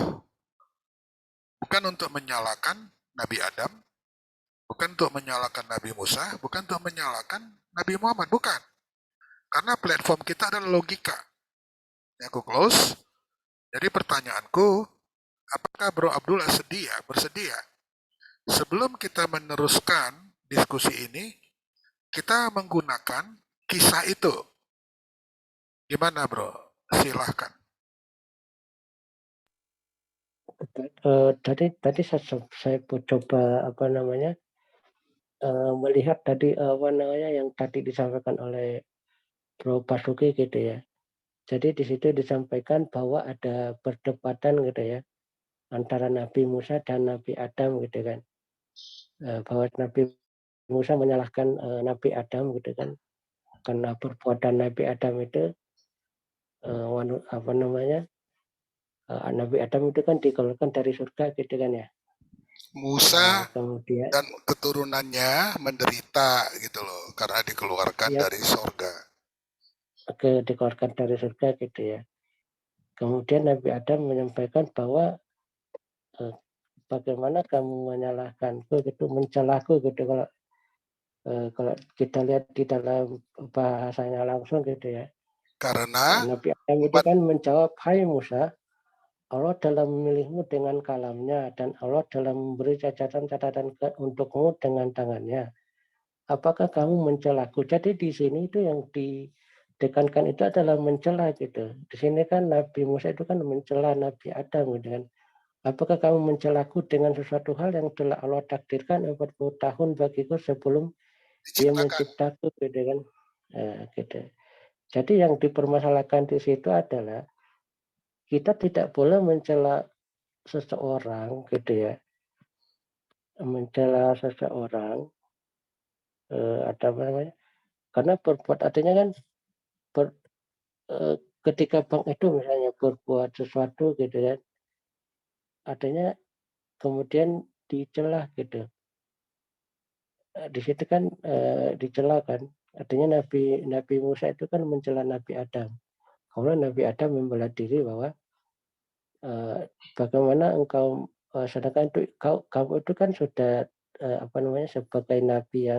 bukan untuk menyalahkan Nabi Adam, bukan untuk menyalahkan Nabi Musa, bukan untuk menyalahkan Nabi Muhammad, bukan. Karena platform kita adalah logika. Ini aku close. Jadi pertanyaanku, apakah Bro Abdullah bersedia sebelum kita meneruskan diskusi ini, kita menggunakan kisah itu? Gimana bro? Silahkan. Tadi saya coba melihat tadi yang tadi disampaikan oleh Bro Basuki gitu ya. Jadi di situ disampaikan bahwa ada perdebatan gitu ya antara Nabi Musa dan Nabi Adam gitu kan. Bahwa Nabi Musa menyalahkan Nabi Adam gitu kan, karena perbuatan Nabi Adam itu Nabi Adam itu kan dikeluarkan dari surga gitu kan ya. Musa kemudian dan keturunannya menderita gitu loh karena dikeluarkan dari surga. Dikeluarkan dari surga gitu ya. Kemudian Nabi Adam menyampaikan bahwa bagaimana kamu menyalahkanku gitu, mencelahku gitu kalau kita lihat di dalam bahasanya langsung gitu ya. Karena Nabi Adam itu kan menjawab, hai Musa, Allah dalam memilihmu dengan kalamnya dan Allah dalam memberi catatan-catatan untukmu dengan tangannya. Apakah kamu mencelaku? Jadi di sini itu yang ditekankan itu adalah mencela gitu. Di sini kan Nabi Musa itu kan mencela Nabi Adam gitu kan. Apakah kamu mencelaku dengan sesuatu hal yang telah Allah takdirkan 40 tahun bagiku sebelum Dia menciptaku gitu kan. Gitu. Jadi yang dipermasalahkan di situ adalah kita tidak boleh mencela seseorang gitu ya. Mencela seseorang karena berbuat artinya kan ketika Bang itu misalnya berbuat sesuatu gitu ya, artinya kemudian dicela gitu. Di situ kan dicela kan, artinya Nabi Musa itu kan mencela Nabi Adam. Kemudian Nabi Adam membela diri bahwa bagaimana engkau sedangkan itu kamu itu kan sudah sebagai nabi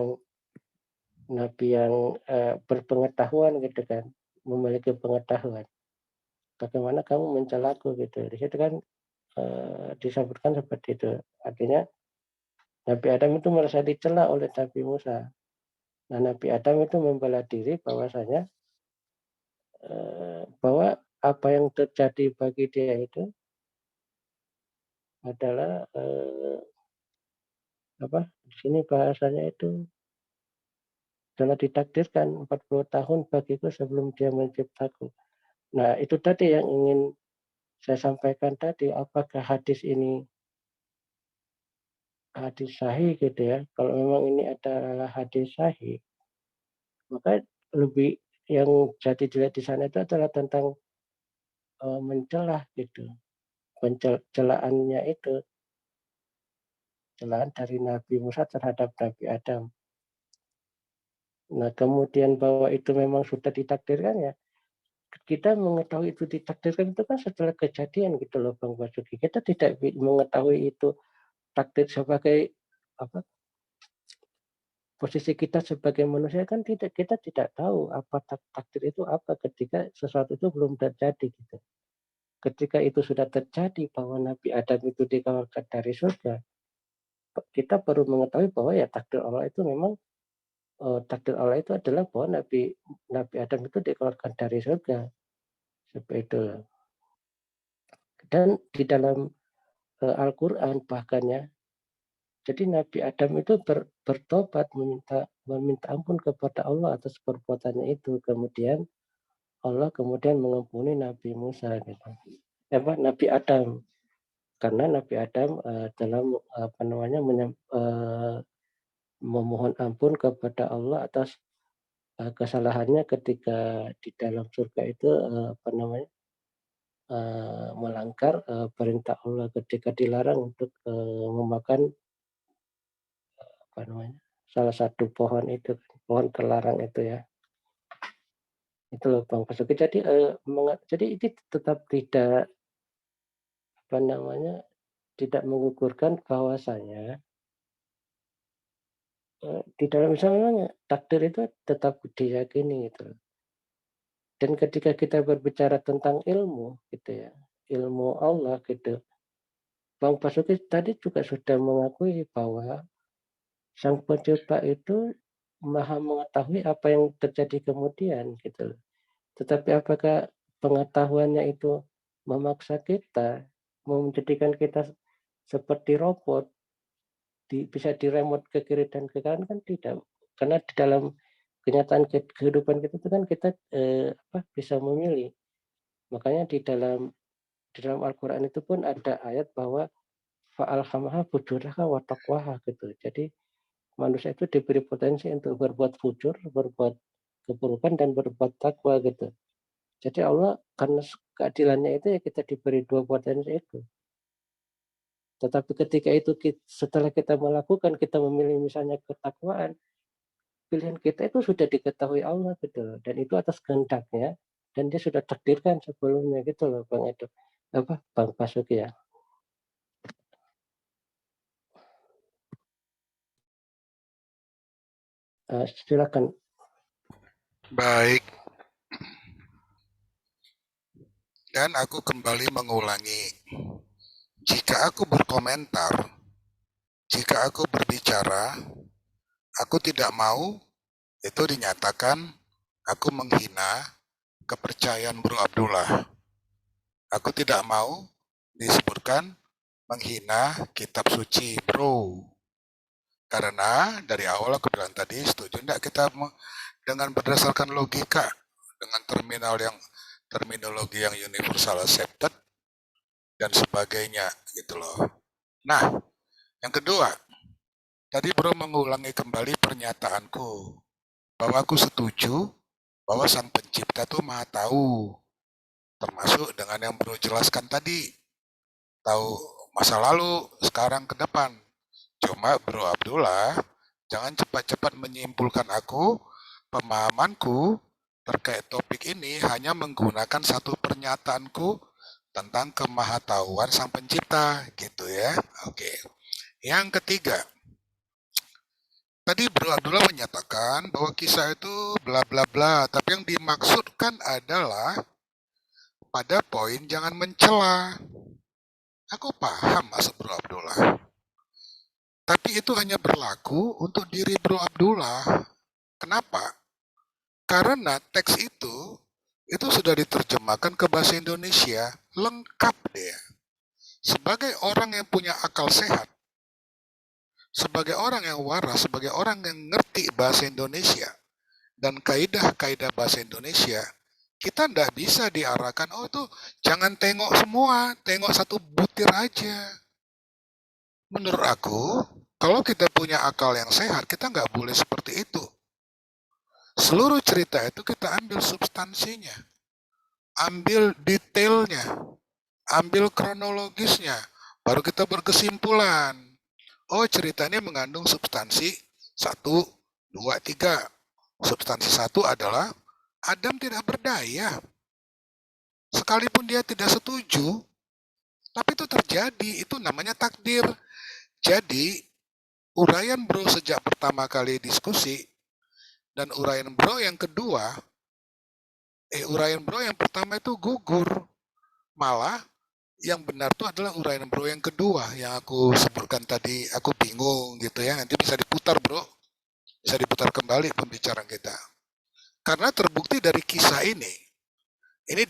yang berpengetahuan gitu kan, memiliki pengetahuan. Bagaimana kamu mencelaku gitu. Di situ kan disebutkan seperti itu. Artinya Nabi Adam itu merasa dicela oleh Nabi Musa. Nah, Nabi Adam itu membela diri bahwasanya bahwa apa yang terjadi bagi dia itu adalah di sini bahasanya itu telah ditakdirkan 40 tahun bagiku sebelum dia menciptaku. Nah, itu tadi yang ingin saya sampaikan tadi, apakah hadis ini hadis sahih gitu ya. Kalau memang ini adalah hadis sahih, maka lebih yang jadi dilihat di sana itu adalah tentang mencelah gitu. Pencelaannya itu celaan dari Nabi Musa terhadap Nabi Adam. Nah, kemudian bahwa itu memang sudah ditakdirkan ya. Kita mengetahui itu ditakdirkan itu kan setelah kejadian gitu loh Bang Basuki. Kita tidak mengetahui itu takdir sebagai apa posisi kita sebagai manusia kan kita tidak tahu apa takdir itu apa ketika sesuatu itu belum terjadi gitu. Ketika itu sudah terjadi bahwa Nabi Adam itu dikeluarkan dari surga, kita baru mengetahui bahwa ya takdir Allah itu memang takdir Allah itu adalah bahwa Nabi Adam itu dikeluarkan dari surga. Seperti itu. Dan di dalam Al-Quran bahkan ya, jadi Nabi Adam itu bertobat meminta ampun kepada Allah atas perbuatannya itu. Kemudian Allah kemudian mengampuni Nabi Musa gitu. Nabi Adam karena Nabi Adam dalam memohon ampun kepada Allah atas kesalahannya ketika di dalam surga itu melanggar perintah Allah ketika dilarang untuk memakan salah satu pohon itu, pohon terlarang itu ya. Itu loh Bang Basuki. Jadi jadi ini tetap tidak tidak mengukurkan bahwasanya di dalam Islam memang takdir itu tetap diyakini gitu. Dan ketika kita berbicara tentang ilmu gitu ya, ilmu Allah gitu, Bang Basuki tadi juga sudah mengakui bahwa Sang Pencipta itu Maha mengetahui apa yang terjadi kemudian gitu. Tetapi apakah pengetahuannya itu memaksa kita, menjadikan kita seperti robot, bisa diremote ke kiri dan ke kanan kan tidak. Karena di dalam kenyataan kehidupan kita itu kan kita bisa memilih. Makanya di dalam Al-Quran itu pun ada ayat bahwa fa'alhamaha fujuraha wa taqwaha gitu. Jadi manusia itu diberi potensi untuk berbuat fujur, berbuat keburukan dan berbuat takwa gitu. Jadi Allah karena keadilannya itu ya kita diberi dua potensi itu. Tetapi ketika itu setelah kita melakukan, kita memilih misalnya ketakwaan, pilihan kita itu sudah diketahui Allah gitu. Dan itu atas kehendaknya dan dia sudah takdirkan sebelumnya gitu loh Bang Edo. Bang Basuki ya. Silakan. Baik. Dan aku kembali mengulangi, jika aku berkomentar, jika aku berbicara, aku tidak mau itu dinyatakan aku menghina kepercayaan Bro Abdullah. Aku tidak mau disebutkan menghina kitab suci Bro. Karena dari awal aku bilang tadi, setuju enggak kita dengan berdasarkan logika, dengan terminologi yang universal accepted dan sebagainya gitu loh. Nah, yang kedua, tadi Bro mengulangi kembali pernyataanku bahwa aku setuju bahwa Sang Pencipta tuh Maha tahu, termasuk dengan yang Bro jelaskan tadi, tahu masa lalu, sekarang, ke depan. Cuma Bro Abdullah, jangan cepat-cepat menyimpulkan aku, pemahamanku terkait topik ini hanya menggunakan satu pernyataanku tentang kemahatauan Sang Pencipta, gitu ya. Oke. Yang ketiga, tadi Bro Abdullah menyatakan bahwa kisah itu bla bla bla, tapi yang dimaksudkan adalah pada poin jangan mencela. Aku paham maksud Bro Abdullah. Tapi itu hanya berlaku untuk diri Bro Abdullah. Kenapa? Karena teks itu sudah diterjemahkan ke bahasa Indonesia, lengkap dia. Sebagai orang yang punya akal sehat, sebagai orang yang waras, sebagai orang yang ngerti bahasa Indonesia, dan kaidah-kaidah bahasa Indonesia, kita ndak bisa diarahkan, oh tuh jangan tengok semua, tengok satu butir aja. Menurut aku, kalau kita punya akal yang sehat, kita nggak boleh seperti itu. Seluruh cerita itu kita ambil substansinya, ambil detailnya, ambil kronologisnya, baru kita berkesimpulan. Oh, ceritanya mengandung substansi 1, 2, 3. Substansi 1 adalah Adam tidak berdaya. Sekalipun dia tidak setuju, tapi itu terjadi, itu namanya takdir. Jadi, uraian bro sejak pertama kali diskusi, dan uraian bro yang kedua, uraian bro yang pertama itu gugur. Malah, yang benar itu adalah uraian bro yang kedua, yang aku sebutkan tadi, aku bingung gitu ya, nanti bisa diputar bro, bisa diputar kembali pembicaraan kita. Karena terbukti dari kisah ini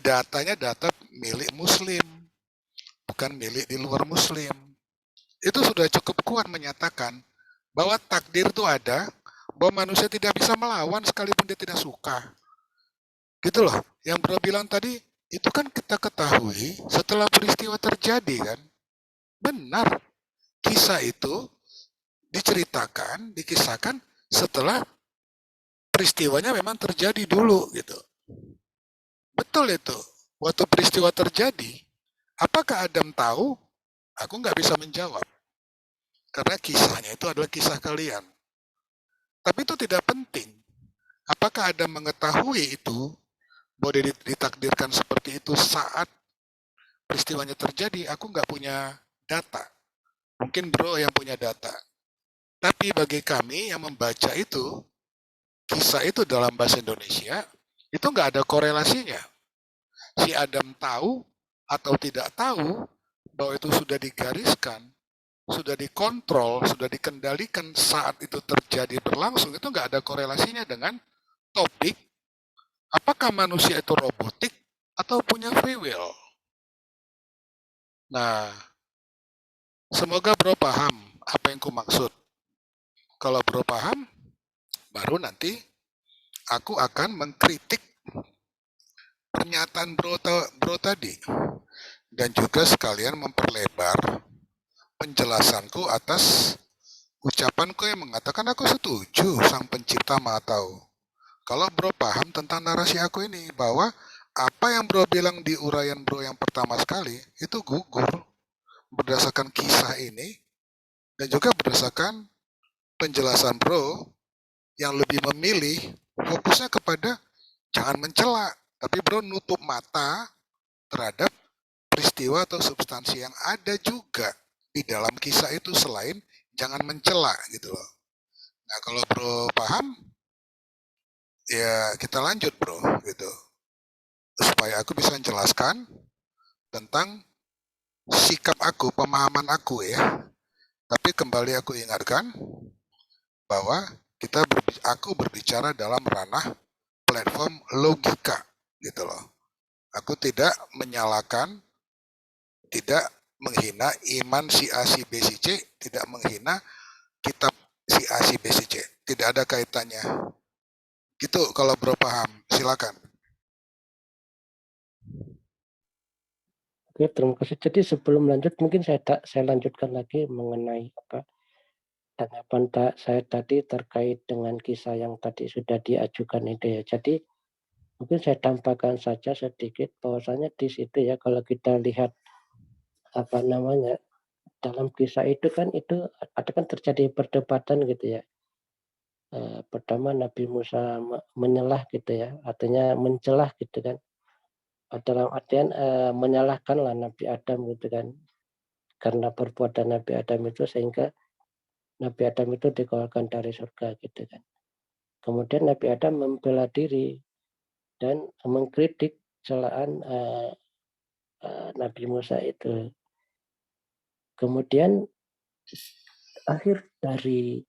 datanya data milik muslim, bukan milik di luar muslim. Itu sudah cukup kuat menyatakan bahwa takdir itu ada, bahwa manusia tidak bisa melawan sekalipun dia tidak suka. Gitu loh, yang bro bilang tadi, itu kan kita ketahui setelah peristiwa terjadi kan. Benar, kisah itu diceritakan, dikisahkan setelah peristiwanya memang terjadi dulu gitu. Betul itu, waktu peristiwa terjadi, apakah Adam tahu? Aku nggak bisa menjawab. Karena kisahnya itu adalah kisah kalian. Tapi itu tidak penting. Apakah Adam mengetahui itu, bahwa dia ditakdirkan seperti itu saat peristiwanya terjadi? Aku nggak punya data. Mungkin bro yang punya data. Tapi bagi kami yang membaca itu, kisah itu dalam bahasa Indonesia, itu nggak ada korelasinya. Si Adam tahu atau tidak tahu bahwa itu sudah digariskan, sudah dikontrol, sudah dikendalikan saat itu terjadi berlangsung, itu nggak ada korelasinya dengan topik apakah manusia itu robotik atau punya free will. Nah, semoga bro paham apa yang ku maksud. Kalau bro paham, baru nanti aku akan mengkritik pernyataan bro tadi. Dan juga sekalian memperlebar penjelasanku atas ucapanku yang mengatakan aku setuju sang pencipta maha tahu. Kalau bro paham tentang narasi aku ini, bahwa apa yang bro bilang di uraian bro yang pertama sekali, itu gugur berdasarkan kisah ini, dan juga berdasarkan penjelasan bro yang lebih memilih fokusnya kepada jangan mencela, tapi bro nutup mata terhadap peristiwa atau substansi yang ada juga di dalam kisah itu selain jangan mencela gitu loh. Nah kalau bro paham, ya kita lanjut bro gitu. Supaya aku bisa menjelaskan tentang sikap aku, pemahaman aku ya. Tapi kembali aku ingatkan bahwa aku berbicara dalam ranah platform logika gitu loh. Aku tidak menyalahkan, tidak menghina iman si A, si B, si C, tidak menghina kitab si A, si B, si C. Tidak ada kaitannya. Gitu kalau bro paham, silakan. Oke, terima kasih. Jadi sebelum lanjut, mungkin saya lanjutkan lagi mengenai tanggapan saya tadi terkait dengan kisah yang tadi sudah diajukan itu ya. Jadi mungkin saya tambahkan saja sedikit bahwasanya di situ ya, kalau kita lihat dalam kisah itu kan ada kan terjadi perdebatan gitu ya. Pertama Nabi Musa menyelah gitu ya, artinya mencelah gitu kan. Dalam artian menyalahkanlah Nabi Adam gitu kan, karena perbuatan Nabi Adam itu sehingga Nabi Adam itu dikeluarkan dari surga gitu kan. Kemudian Nabi Adam membela diri dan mengkritik celaan Nabi Musa itu. Kemudian akhir dari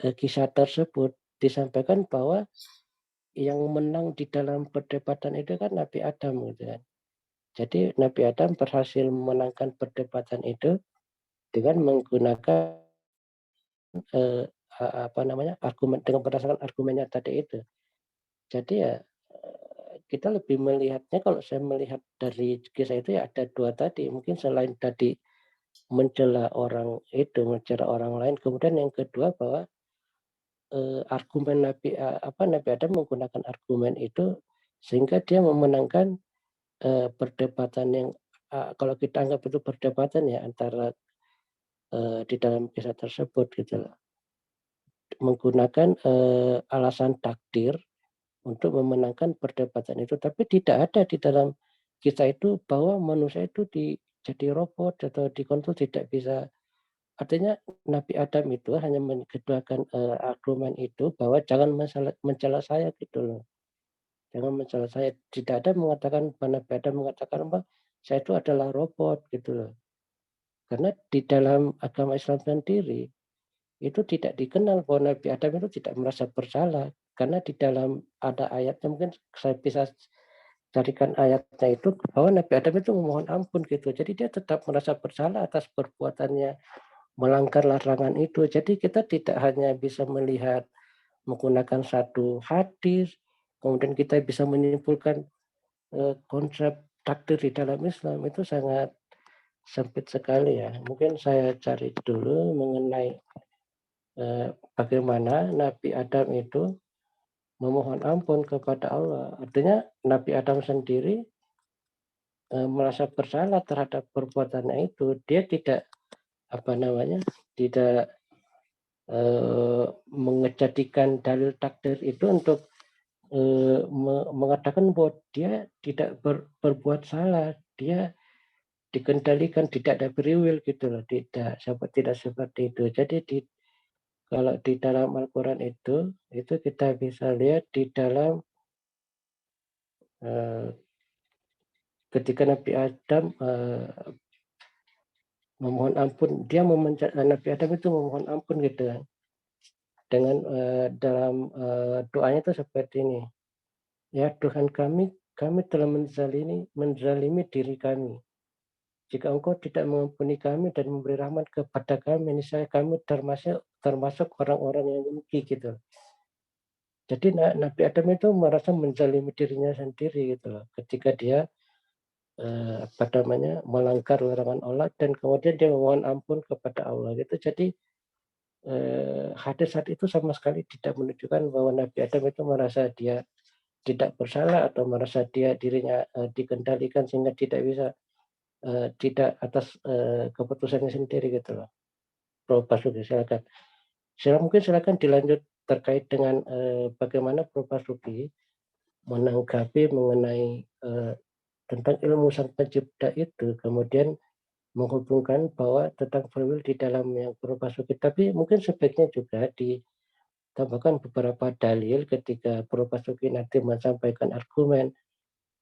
kisah tersebut disampaikan bahwa yang menang di dalam perdebatan itu kan Nabi Adam gitu kan. Jadi Nabi Adam berhasil memenangkan perdebatan itu dengan menggunakan argumen dengan berdasarkan argumennya tadi itu. Jadi ya kita lebih melihatnya, kalau saya melihat dari kisah itu ya ada dua tadi. Mungkin selain tadi mencela orang itu, mencela orang lain, kemudian yang kedua bahwa argumen Nabi Adam menggunakan argumen itu sehingga dia memenangkan perdebatan yang kalau kita anggap itu perdebatan ya antara di dalam kisah tersebut gitu loh. Menggunakan alasan takdir untuk memenangkan perdebatan itu, tapi tidak ada di dalam kisah itu bahwa manusia itu jadi robot atau dikontrol, tidak bisa. Artinya Nabi Adam itu hanya mengeduakan argumen itu bahwa jangan mencela saya gitu loh. Jangan mencela saya. Tidak ada mengatakan, Nabi Adam mengatakan bahwa saya itu adalah robot gitu loh. Karena di dalam agama Islam sendiri itu tidak dikenal bahwa Nabi Adam itu tidak merasa bersalah. Karena di dalam ada ayatnya, mungkin saya bisa carikan ayatnya itu, bahwa Nabi Adam itu memohon ampun gitu. Jadi dia tetap merasa bersalah atas perbuatannya melanggar larangan itu. Jadi kita tidak hanya bisa melihat menggunakan satu hadis, kemudian kita bisa menyimpulkan konsep takdir di dalam Islam. Itu sangat sempit sekali ya. Mungkin saya cari dulu mengenai bagaimana Nabi Adam itu memohon ampun kepada Allah. Artinya Nabi Adam sendiri merasa bersalah terhadap perbuatannya itu. Dia tidak tidak mengejadikan dalil takdir itu untuk mengatakan bahwa dia tidak berbuat salah, dia dikendalikan, tidak ada free will gitu loh, tidak seperti itu. Jadi kalau di dalam Al-Quran itu kita bisa lihat di dalam ketika Nabi Adam memohon ampun, Nabi Adam itu memohon ampun gitu kan. Dengan dalam doanya itu seperti ini. Ya Tuhan kami telah menzalimi diri kami. Jika Engkau tidak mengampuni kami dan memberi rahmat kepada kami, niscaya kami termasuk orang-orang yang rugi gitu. Jadi Nabi Adam itu merasa menzalimi dirinya sendiri gitu loh, ketika dia melanggar larangan Allah dan kemudian dia memohon ampun kepada Allah gitu. Jadi hadis saat itu sama sekali tidak menunjukkan bahwa Nabi Adam itu merasa dia tidak bersalah atau merasa dirinya dikendalikan sehingga tidak bisa tidak atas keputusannya sendiri gitu loh. Prof. Basuki silakan. Silakan dilanjut terkait dengan bagaimana Prof. Basuki menanggapi mengenai tentang ilmu sang pencipta itu, kemudian menghubungkan bahwa tentang free will di dalam yang Prof. Basuki. Tapi mungkin sebaiknya juga ditambahkan beberapa dalil ketika Prof. Basuki nanti menyampaikan argumen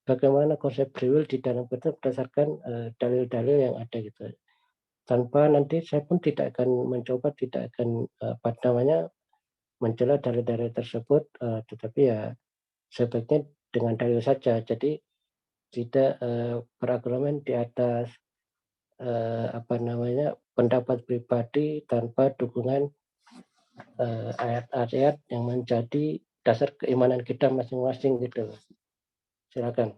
bagaimana konsep free will di dalam kita berdasarkan dalil-dalil yang ada gitu. Tanpa nanti saya pun tidak akan mencela dalil-dalil tersebut, tetapi ya sebaiknya dengan dalil saja. Jadi tidak berargumen di atas pendapat pribadi tanpa dukungan ayat-ayat yang menjadi dasar keimanan kita masing-masing gitu. Silakan.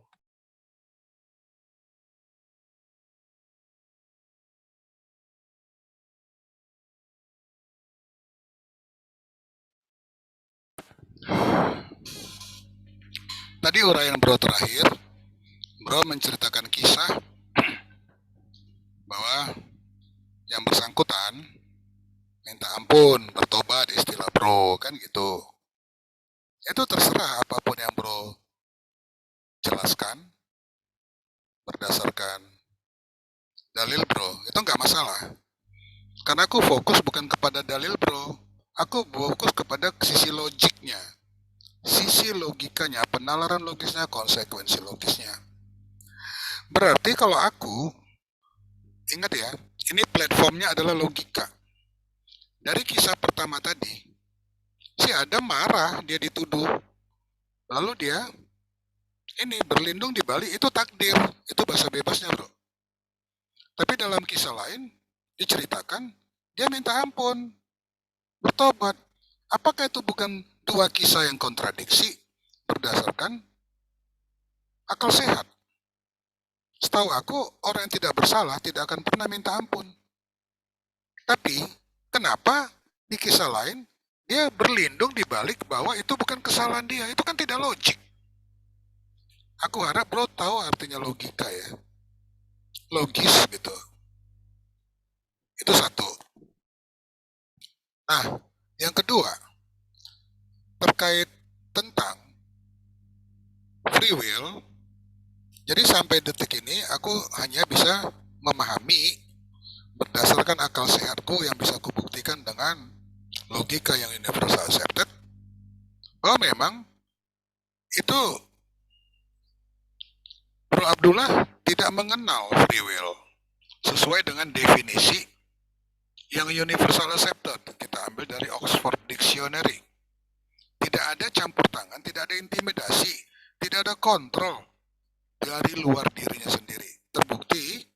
Tadi uraian bro terakhir, bro menceritakan kisah bahwa yang bersangkutan minta ampun, bertobat, istilah bro, kan gitu. Itu terserah apapun yang bro jelaskan berdasarkan dalil bro, itu nggak masalah. Karena aku fokus bukan kepada dalil bro, aku fokus kepada sisi logiknya, sisi logikanya, penalaran logisnya, konsekuensi logisnya. Berarti kalau aku, ingat ya, ini platformnya adalah logika. Dari kisah pertama tadi, Si Adam marah, dia dituduh. Lalu dia ini berlindung di balik, itu takdir. Itu bahasa bebasnya, bro. Tapi dalam kisah lain, diceritakan, dia minta ampun, bertobat. Apakah itu bukan dua kisah yang kontradiksi berdasarkan akal sehat? Setahu aku, orang yang tidak bersalah tidak akan pernah minta ampun. Tapi, kenapa di kisah lain, dia berlindung di balik bahwa itu bukan kesalahan dia? Itu kan tidak logik. Aku harap bro tahu artinya logika ya. Logis gitu. Itu satu. Nah, yang kedua, terkait tentang free will, jadi sampai detik ini aku hanya bisa memahami berdasarkan akal sehatku yang bisa kubuktikan dengan logika yang universal accepted, bahwa memang itu Bro Abdullah tidak mengenal free will sesuai dengan definisi yang universal accepted. Kita ambil dari Oxford Dictionary. Tidak ada campur tangan, tidak ada intimidasi, tidak ada kontrol dari luar dirinya sendiri. Terbukti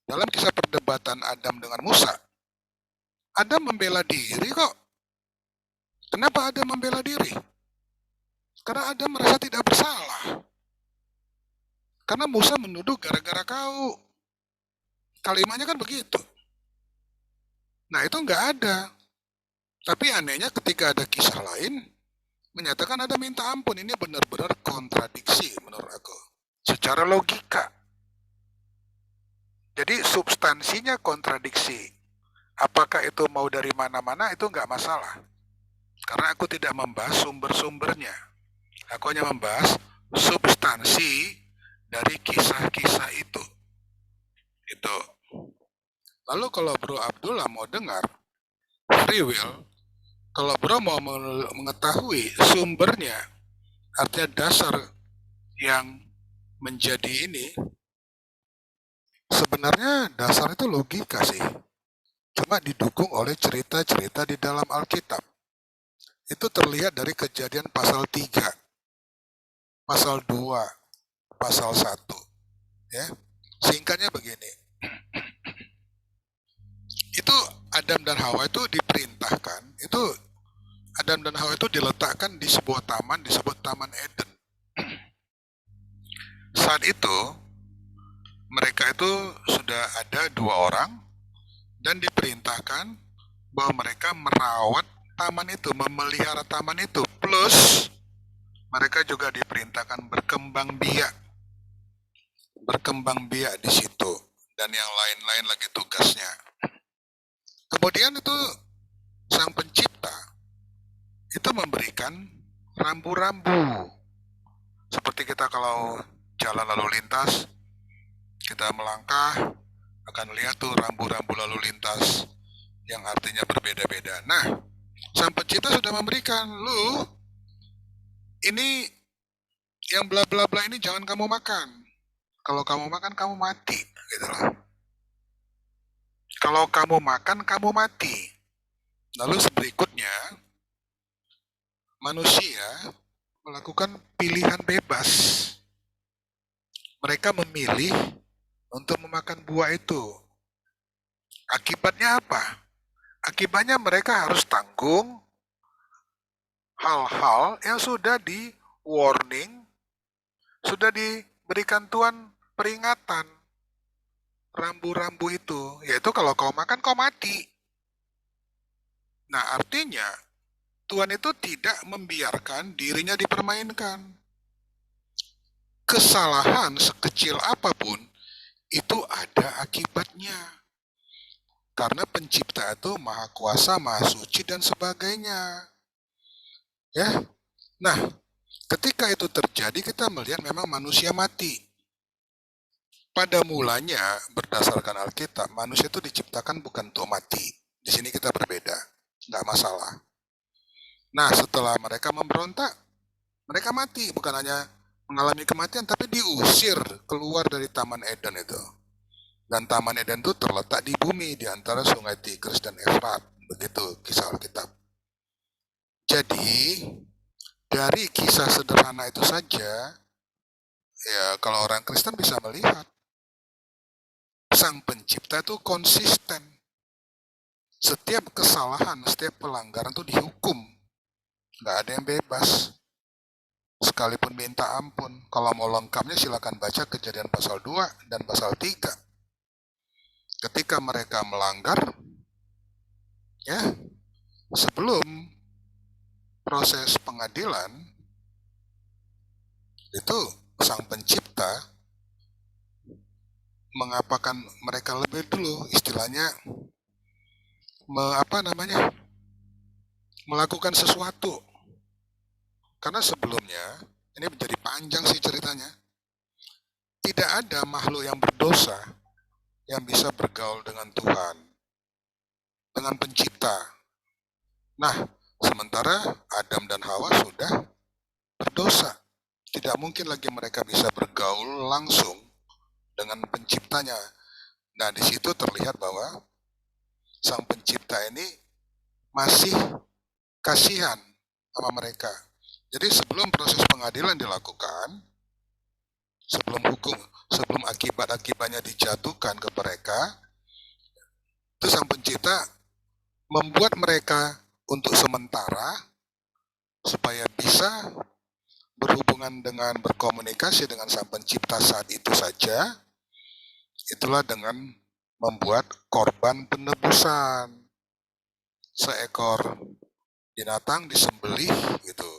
dalam kisah perdebatan Adam dengan Musa, Adam membela diri kok. Kenapa Adam membela diri? Karena Adam merasa tidak bersalah. Karena Musa menuduh gara-gara kau. Kalimatnya kan begitu. Nah itu nggak ada. Tapi anehnya ketika ada kisah lain, menyatakan ada minta ampun. Ini benar-benar kontradiksi menurut aku. Secara logika. Jadi substansinya kontradiksi. Apakah itu mau dari mana-mana itu nggak masalah. Karena aku tidak membahas sumber-sumbernya. Aku hanya membahas substansi dari kisah-kisah itu. Itu. Lalu kalau Bro Abdullah mau dengar free will, kalau Bro mau mengetahui sumbernya, artinya dasar yang menjadi ini, sebenarnya dasar itu logika sih. Cuma didukung oleh cerita-cerita di dalam Alkitab. Itu terlihat dari Kejadian pasal 3, pasal 2, pasal 1. Ya. Singkatnya begini. Itu Adam dan Hawa itu diperintahkan, itu Adam dan Hawa itu diletakkan di sebuah taman disebut Taman Eden. Saat itu mereka itu sudah ada 2 orang dan diperintahkan bahwa mereka merawat taman itu, memelihara taman itu, plus mereka juga diperintahkan berkembang biak di situ dan yang lain-lain lagi tugasnya. Kemudian itu Sang Pencipta itu memberikan rambu-rambu. Seperti kita kalau jalan lalu lintas, kita melangkah, akan lihat tuh rambu-rambu lalu lintas yang artinya berbeda-beda. Nah, Sang Pencipta sudah memberikan, lu, ini yang bla bla bla ini jangan kamu makan. Kalau kamu makan, kamu mati. Gitu loh. Kalau kamu makan, kamu mati. Lalu berikutnya, manusia melakukan pilihan bebas. Mereka memilih untuk memakan buah itu. Akibatnya apa? Akibatnya mereka harus tanggung hal-hal yang sudah di warning, sudah diberikan Tuhan peringatan. Rambu-rambu itu, yaitu kalau kau makan, kau mati. Nah, artinya Tuhan itu tidak membiarkan dirinya dipermainkan. Kesalahan sekecil apapun itu ada akibatnya. Karena Pencipta itu Maha Kuasa, Maha Suci dan sebagainya. Ya. Nah, ketika itu terjadi kita melihat memang manusia mati. Pada mulanya berdasarkan Alkitab, manusia itu diciptakan bukan untuk mati. Di sini kita berbeda, nggak masalah. Nah, setelah mereka memberontak, mereka mati. Bukan hanya mengalami kematian, tapi diusir keluar dari Taman Eden itu. Dan Taman Eden itu terletak di bumi, di antara sungai Tigris dan Efrat. Begitu kisah Alkitab. Jadi dari kisah sederhana itu saja, ya kalau orang Kristen bisa melihat Sang Pencipta itu konsisten. Setiap kesalahan, setiap pelanggaran itu dihukum. Nggak ada yang bebas. Sekalipun minta ampun. Kalau mau lengkapnya silakan baca Kejadian pasal 2 dan pasal 3. Ketika mereka melanggar, ya, sebelum proses pengadilan, itu Sang Pencipta mengapakan mereka lebih dulu, istilahnya melakukan sesuatu. Karena sebelumnya, ini menjadi panjang sih ceritanya, tidak ada makhluk yang berdosa yang bisa bergaul dengan Tuhan, dengan Pencipta. Nah, sementara Adam dan Hawa sudah berdosa. Tidak mungkin lagi mereka bisa bergaul langsung dengan Penciptanya. Nah, di situ terlihat bahwa Sang Pencipta ini masih kasihan sama mereka. Jadi sebelum proses pengadilan dilakukan, sebelum akibat-akibatnya dijatuhkan ke mereka, itu Sang Pencipta membuat mereka untuk sementara supaya bisa berhubungan dengan berkomunikasi dengan Sang Pencipta saat itu saja. Itulah dengan membuat korban penebusan. Seekor binatang disembelih gitu.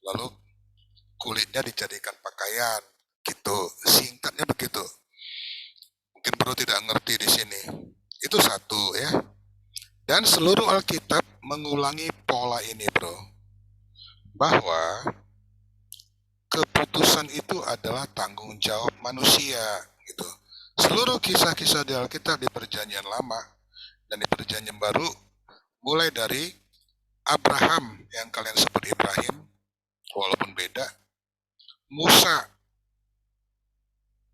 Lalu kulitnya dijadikan pakaian gitu. Singkatnya begitu. Mungkin bro tidak ngerti di sini. Itu satu ya. Dan seluruh Alkitab mengulangi pola ini bro. Bahwa keputusan itu adalah tanggung jawab manusia gitu. Seluruh kisah-kisah di Alkitab di Perjanjian Lama dan di Perjanjian Baru, mulai dari Abraham yang kalian sebut Ibrahim, walaupun beda, Musa,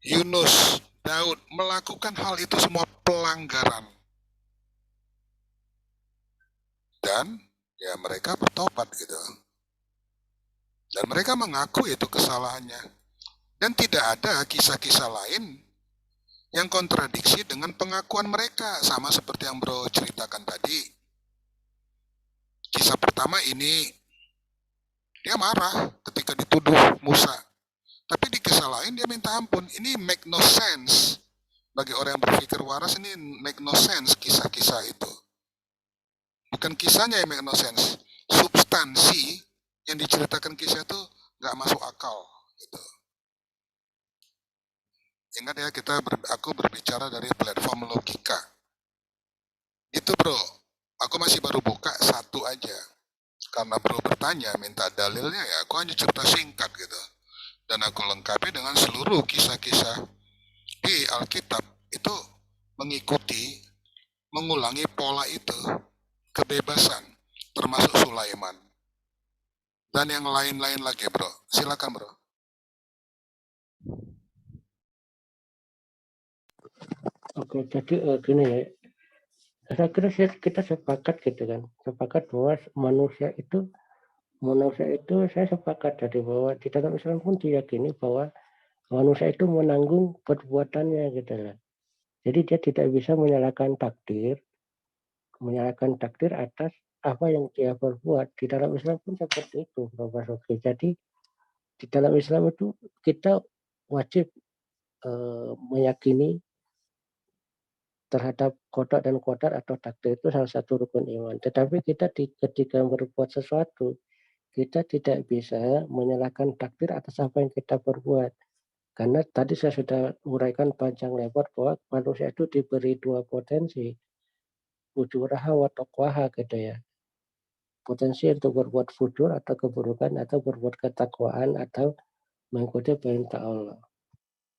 Yunus, Daud melakukan hal itu semua pelanggaran. Dan ya mereka bertobat gitu. Dan mereka mengaku itu kesalahannya. Dan tidak ada kisah-kisah lain yang kontradiksi dengan pengakuan mereka. Sama seperti yang bro ceritakan tadi. Kisah pertama ini, dia marah ketika dituduh Musa. Tapi di kisah lain dia minta ampun. Ini make no sense. Bagi orang yang berpikir waras ini make no sense kisah-kisah itu. Bukan kisahnya yang make no sense. Substansi yang diceritakan kisah itu nggak masuk akal. Gitu. Ingat ya, aku berbicara dari platform logika. Itu bro, aku masih baru buka satu aja. Karena bro bertanya, minta dalilnya ya, aku hanya cerita singkat gitu. Dan aku lengkapi dengan seluruh kisah-kisah di Alkitab itu mengulangi pola itu, kebebasan, termasuk Sulaiman. Dan yang lain-lain lagi bro, silakan bro. Oke, jadi gini ya, saya kira kita sepakat gitu kan, sepakat bahwa manusia itu saya sepakat dari bahwa di dalam Islam pun diyakini bahwa manusia itu menanggung perbuatannya gitu lah. Jadi dia tidak bisa menyalahkan takdir atas apa yang dia perbuat. Di dalam Islam pun seperti itu, Bapak Sofi. Jadi di dalam Islam itu kita wajib meyakini terhadap qada dan qadar atau takdir itu salah satu rukun iman. Tetapi kita ketika berbuat sesuatu, kita tidak bisa menyalahkan takdir atas apa yang kita perbuat. Karena tadi saya sudah uraikan panjang lebar bahwa manusia itu diberi dua potensi, fujuraha wa taqwaha gitu ya. Potensi untuk berbuat fujur atau keburukan atau berbuat ketakwaan atau mengikuti perintah Allah.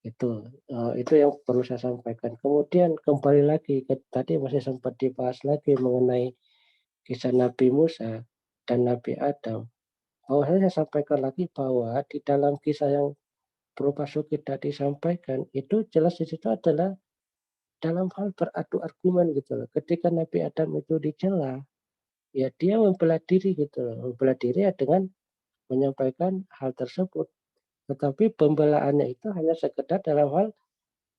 Itu yang perlu saya sampaikan. Kemudian kembali lagi tadi masih sempat dibahas lagi mengenai kisah Nabi Musa dan Nabi Adam. Bahwa saya sampaikan lagi bahwa di dalam kisah yang Bro Basuki tadi sampaikan itu jelas di situ adalah dalam hal beradu argumen gitu loh. Ketika Nabi Adam itu dicela, ya dia membelah diri gitu loh. Membelah diri ya dengan menyampaikan hal tersebut. Tetapi pembelaannya itu hanya sekedar dalam hal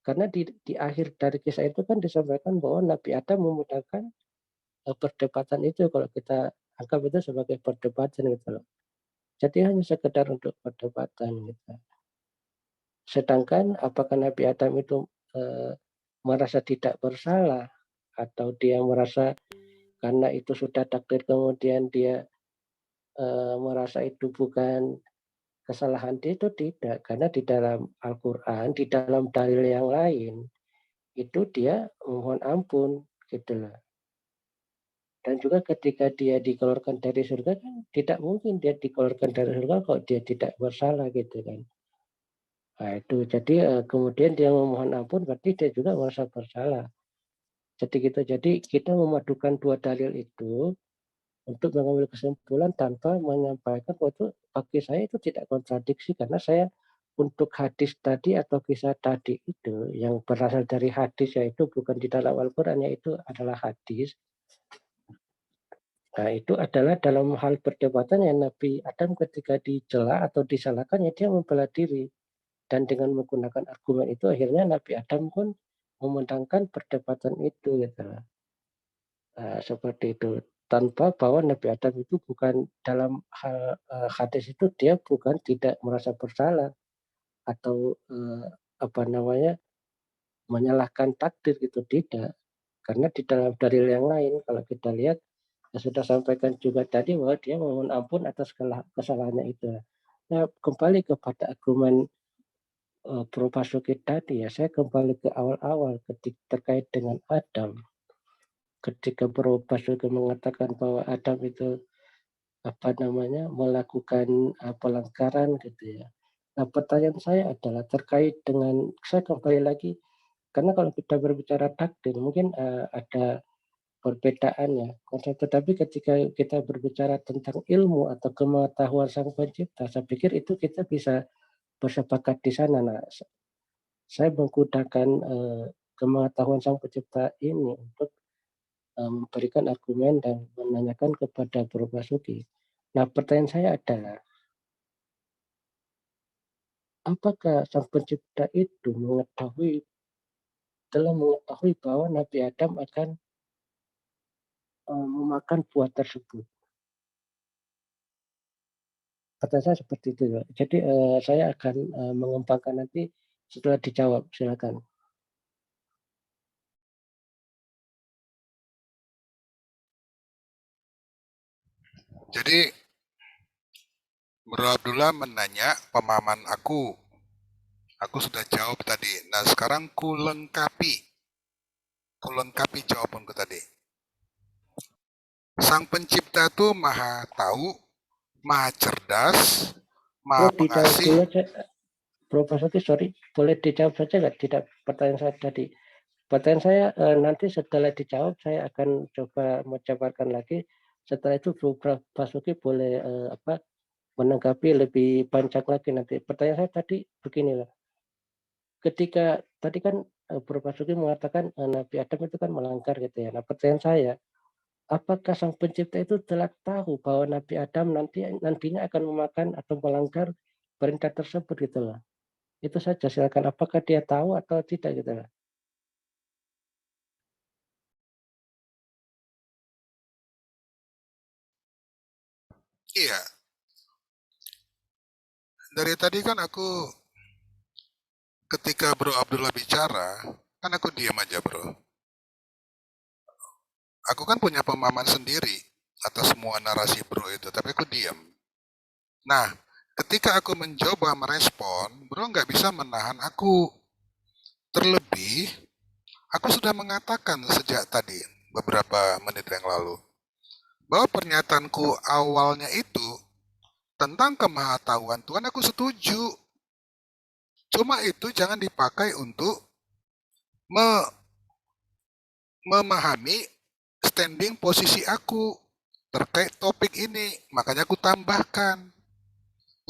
karena di akhir dari kisah itu kan disampaikan bahwa Nabi Adam memudahkan perdebatan itu kalau kita anggap itu sebagai perdebatan gitu loh. Jadi hanya sekedar untuk perdebatan gitu. Sedangkan apakah Nabi Adam itu merasa tidak bersalah atau dia merasa karena itu sudah takdir kemudian dia merasa itu bukan kesalahan dia itu tidak karena di dalam Al-Qur'an di dalam dalil yang lain itu dia mohon ampun gitu loh. Dan juga ketika dia dikeluarkan dari surga kan tidak mungkin dia dikeluarkan dari surga kalau dia tidak bersalah gitu kan. Nah itu jadi kemudian dia memohon ampun berarti dia juga merasa bersalah. Jadi gitu. Jadi kita memadukan dua dalil itu untuk mengambil kesimpulan tanpa menyampaikan bahwa itu bagi saya itu tidak kontradiksi karena saya untuk hadis tadi atau kisah tadi itu yang berasal dari hadis yaitu bukan di dalam Al-Qur'an yaitu adalah hadis. Nah, itu adalah dalam hal perdebatan yang Nabi Adam ketika dicela atau disalahkan ya dia membela diri. Dan dengan menggunakan argumen itu akhirnya Nabi Adam pun memenangkan perdebatan itu gitu. Nah, seperti itu. Tanpa bahwa Nabi Adam itu bukan dalam hal hadis itu dia bukan tidak merasa bersalah atau apa namanya menyalahkan takdir gitu tidak. Karena di dalam dalil yang lain kalau kita lihat saya sudah sampaikan juga tadi bahwa dia mohon ampun atas kesalahannya itu. Nah, kembali kepada argumen Bro Basuki tadi ya, saya kembali ke awal-awal terkait dengan Adam. Ketika Bro Basuki mengatakan bahwa Adam itu apa namanya melakukan pelanggaran gitu ya. Nah, pertanyaan saya adalah terkait dengan saya kembali lagi karena kalau kita berbicara takdir mungkin ada perbedaannya konsep tetapi ketika kita berbicara tentang ilmu atau pengetahuan sang pencipta saya pikir itu kita bisa bersepakat di sana. Nah, saya menggunakan pengetahuan sang pencipta ini untuk memberikan argumen dan menanyakan kepada Bro Basuki. Nah, pertanyaan saya adalah apakah sang pencipta itu telah mengetahui bahwa Nabi Adam akan memakan buah tersebut? Kata saya seperti itu ya. Jadi saya akan mengembangkan nanti setelah dijawab. Silakan. Jadi Bro Abdullah menanya pemahaman aku. Aku sudah jawab tadi. Nah sekarang ku lengkapi jawabanku tadi. Sang pencipta itu maha tahu, maha cerdas, maha Dijawab pengasih. dulu aja. Bro Basuki, sorry, boleh dijawab saja nggak? Tidak pertanyaan saya tadi. Pertanyaan saya nanti setelah dijawab saya akan coba menjabarkan lagi. Setelah itu Bro Basuki boleh menanggapi lebih panjang lagi nanti. Pertanyaan saya tadi beginilah. Ketika tadi kan Bro Basuki mengatakan Nabi Adam itu kan melanggar gitu ya. Nah, pertanyaan saya, apakah sang pencipta itu telah tahu bahwa Nabi Adam nantinya akan memakan atau melanggar perintah tersebut gitu loh? Itu saja silakan. Apakah dia tahu atau tidak gitu loh? Iya, dari tadi kan aku ketika Bro Abdullah bicara, kan aku diam aja bro. Aku kan punya pemahaman sendiri atas semua narasi bro itu, tapi aku diam. Nah, ketika aku mencoba merespon, bro nggak bisa menahan aku. Terlebih, aku sudah mengatakan sejak tadi, beberapa menit yang lalu, bahwa pernyataanku awalnya itu tentang kemahatauan Tuhan aku setuju. Cuma itu jangan dipakai untuk memahami standing posisi aku terkait topik ini. Makanya aku tambahkan.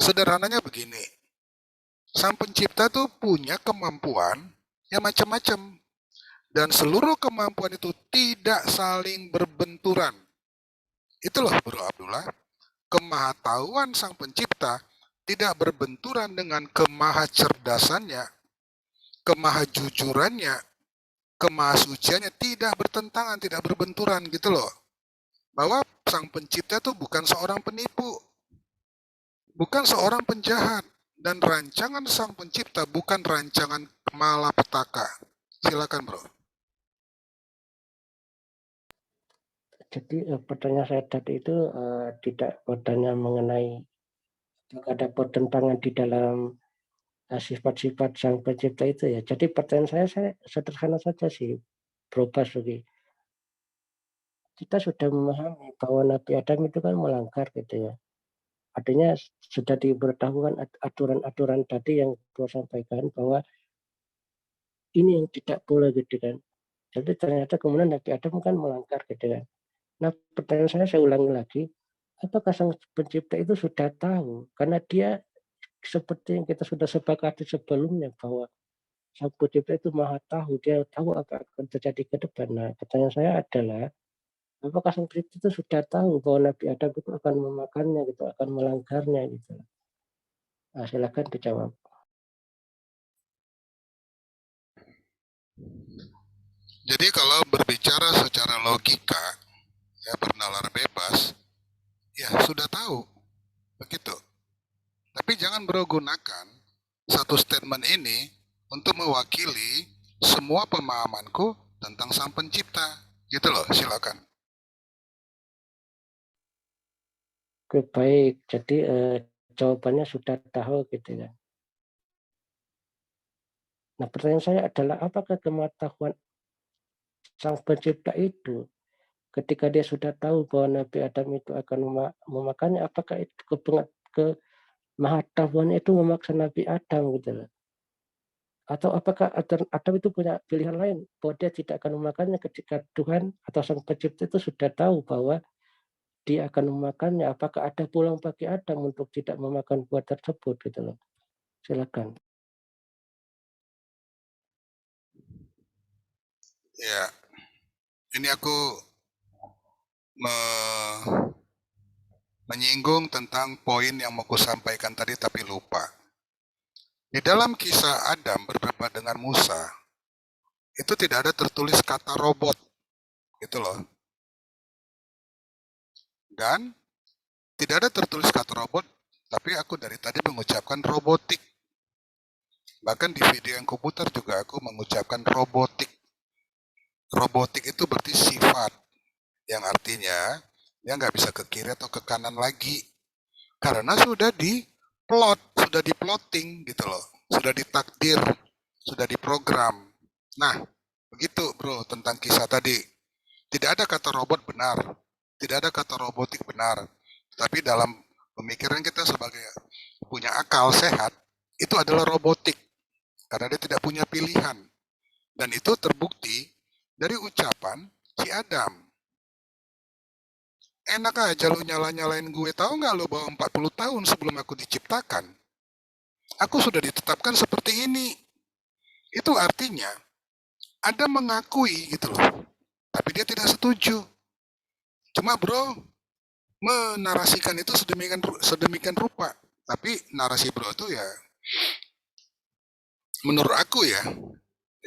Sederhananya begini. Sang pencipta tuh punya kemampuan yang macam-macam. Dan seluruh kemampuan itu tidak saling berbenturan. Itu loh Bro Abdullah, kemahatauan Sang Pencipta tidak berbenturan dengan kemahacerdasannya, kemahajujurannya, kemahasuciannya, tidak bertentangan, tidak berbenturan gitu loh. Bahwa Sang Pencipta itu bukan seorang penipu, bukan seorang penjahat, dan rancangan Sang Pencipta bukan rancangan malapetaka. Silakan Bro. Jadi pertanyaan saya tadi itu tidak bertanya mengenai ada pertentangan di dalam sifat-sifat Sang Pencipta itu ya. Jadi pertanyaan saya sederhana saja sih, Bro Basuki. Kita sudah memahami bahwa Nabi Adam itu kan melanggar gitu ya. Artinya sudah diberitahukan aturan-aturan tadi yang Bro sampaikan bahwa ini yang tidak boleh gitu kan. Jadi ternyata kemudian Nabi Adam kan melanggar gitu kan. Nah pertanyaan saya ulangi lagi, apakah Sang Pencipta itu sudah tahu? Karena dia seperti yang kita sudah sepakati sebelumnya bahwa Sang Pencipta itu maha tahu, dia tahu apa akan terjadi ke depan. Nah pertanyaan saya adalah, apakah Sang Pencipta itu sudah tahu bahwa Nabi Adam itu akan memakannya gitu, akan melanggarnya gitu. Nah, silakan dijawab. Jadi kalau berbicara secara logika, ya bernalar bebas, ya sudah tahu, begitu. Tapi jangan Bro gunakan satu statement ini untuk mewakili semua pemahamanku tentang Sang Pencipta. Gitu loh, silakan. Oke, baik. Jadi jawabannya sudah tahu gitu ya. Nah, pertanyaan saya adalah apakah kemahatahuan Sang Pencipta itu ketika dia sudah tahu bahwa Nabi Adam itu akan memakannya, apakah itu kemahatahuannya itu memaksa Nabi Adam gitu loh? Atau apakah Adam itu punya pilihan lain bahwa dia tidak akan memakannya ketika Tuhan atau Sang Pencipta itu sudah tahu bahwa dia akan memakannya? Apakah ada pulang bagi Adam untuk tidak memakan buah tersebut gitu loh? Silakan. Ya, ini aku menyinggung tentang poin yang mau kusampaikan tadi tapi lupa. Di dalam kisah Adam berdebat dengan Musa, itu tidak ada tertulis kata robot, gitu loh. Dan tidak ada tertulis kata robot, tapi aku dari tadi mengucapkan robotik. Bahkan di video yang kuputar juga aku mengucapkan robotik. Robotik itu berarti sifat, yang artinya dia nggak bisa ke kiri atau ke kanan lagi. Karena sudah sudah diplotting gitu loh. Sudah ditakdir, sudah diprogram. Nah, begitu bro tentang kisah tadi. Tidak ada kata robot benar, tidak ada kata robotik benar. Tapi dalam pemikiran kita sebagai punya akal sehat, itu adalah robotik. Karena dia tidak punya pilihan. Dan itu terbukti dari ucapan si Adam. Enak aja lu nyala-nyalain gue, tahu nggak lu bahwa 40 tahun sebelum aku diciptakan, aku sudah ditetapkan seperti ini. Itu artinya Adam mengakui gitu loh, tapi dia tidak setuju. Cuma bro menarasikan itu sedemikian rupa, tapi narasi bro itu ya menurut aku ya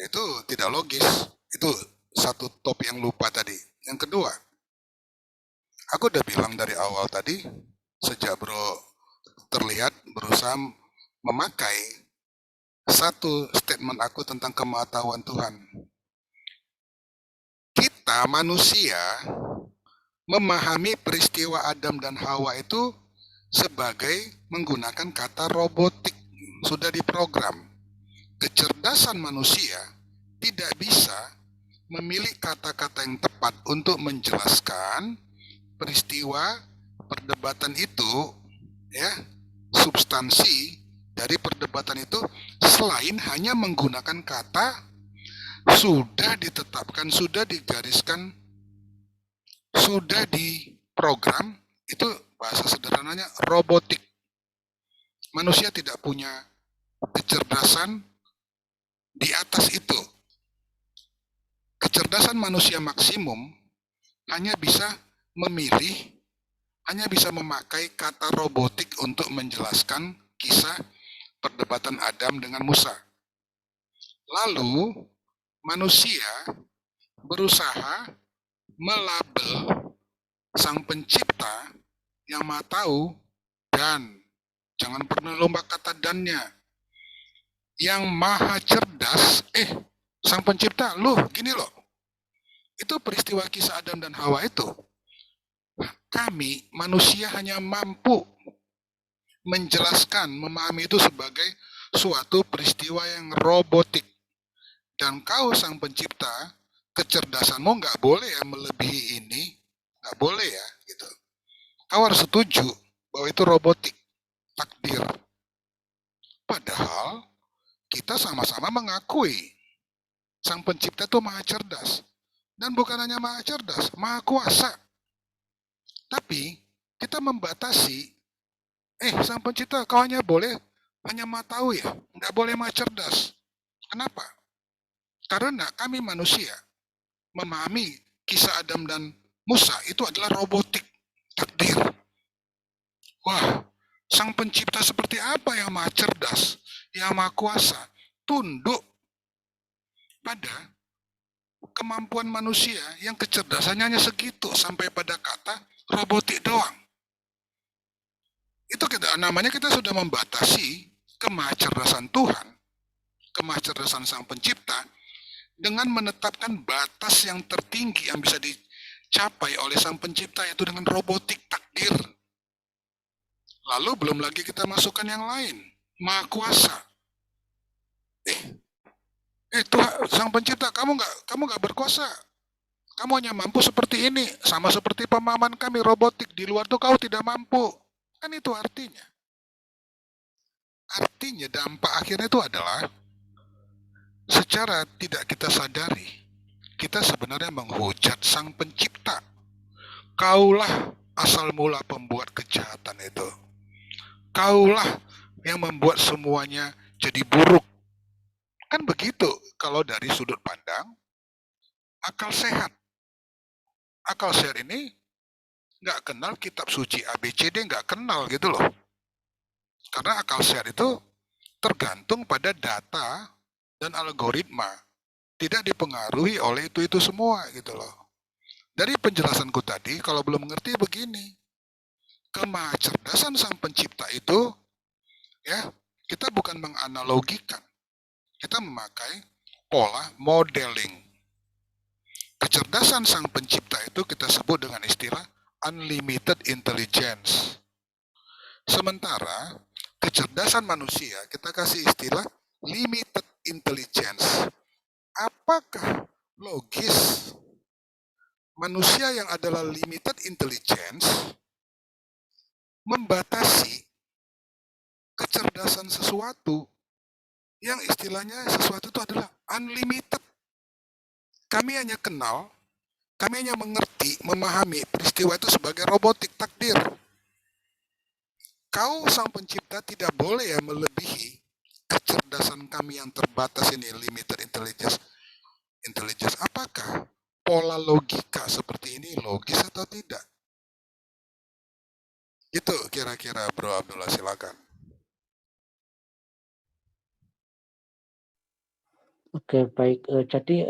itu tidak logis. Itu satu top yang lupa tadi. Yang kedua, aku udah bilang dari awal tadi, sejak bro terlihat berusaha memakai satu statement aku tentang kemahatauan Tuhan. Kita manusia memahami peristiwa Adam dan Hawa itu sebagai menggunakan kata robotik, sudah diprogram. Kecerdasan manusia tidak bisa memilih kata-kata yang tepat untuk menjelaskan peristiwa perdebatan itu, ya, substansi dari perdebatan itu selain hanya menggunakan kata sudah ditetapkan, sudah digariskan, sudah diprogram. Itu bahasa sederhananya robotik. Manusia tidak punya kecerdasan di atas itu. Kecerdasan manusia maksimum hanya bisa memilih hanya bisa memakai kata robotik untuk menjelaskan kisah perdebatan Adam dengan Musa. Lalu manusia berusaha melabel sang pencipta yang maha tahu dan jangan pernah lomba kata dannya yang maha cerdas. Sang pencipta loh gini loh, itu peristiwa kisah Adam dan Hawa itu kami manusia hanya mampu menjelaskan, memahami itu sebagai suatu peristiwa yang robotik. Dan kau sang pencipta, kecerdasanmu nggak boleh ya melebihi ini, nggak boleh ya gitu. Kau harus setuju bahwa itu robotik, takdir. Padahal kita sama-sama mengakui sang pencipta itu maha cerdas. Dan bukan hanya maha cerdas, maha kuasa. Tapi kita membatasi, sang pencipta kau hanya boleh, hanya maha tahu ya, nggak boleh maha cerdas. Kenapa? Karena kami manusia memahami kisah Adam dan Musa itu adalah robotik, takdir. Wah, sang pencipta seperti apa yang maha cerdas, yang maha kuasa, tunduk pada kemampuan manusia yang kecerdasannya hanya segitu, sampai pada kata robotik doang. Itu namanya kita sudah membatasi kemahacerdasan Tuhan, kemahacerdasan sang pencipta, dengan menetapkan batas yang tertinggi yang bisa dicapai oleh sang pencipta, yaitu dengan robotik takdir. Lalu belum lagi kita masukkan yang lain, maha kuasa. Tuhan, sang pencipta, kamu nggak berkuasa. Kamu hanya mampu seperti ini, sama seperti pemahaman kami robotik, di luar itu kau tidak mampu. Kan itu artinya. Artinya dampak akhirnya itu adalah secara tidak kita sadari, kita sebenarnya menghujat sang pencipta. Kaulah asal mula pembuat kejahatan itu. Kaulah yang membuat semuanya jadi buruk. Kan begitu kalau dari sudut pandang akal sehat. Akal sehat ini nggak kenal kitab suci ABCD, nggak kenal gitu loh. Karena akal sehat itu tergantung pada data dan algoritma, tidak dipengaruhi oleh itu semua gitu loh. Dari penjelasanku tadi, kalau belum mengerti begini, kemahacerdasan sang pencipta itu, ya, kita bukan menganalogikan, kita memakai pola modeling. Kecerdasan sang pencipta itu kita sebut dengan istilah unlimited intelligence. Sementara kecerdasan manusia kita kasih istilah limited intelligence. Apakah logis manusia yang adalah limited intelligence membatasi kecerdasan sesuatu yang istilahnya sesuatu itu adalah unlimited? Kami hanya kenal, kami hanya mengerti, memahami peristiwa itu sebagai robotik takdir. Kau sang pencipta tidak boleh ya melebihi kecerdasan kami yang terbatas ini, limited intelligence. Apakah pola logika seperti ini logis atau tidak? Itu kira-kira Bro Abdullah, silakan. Oke, baik. Jadi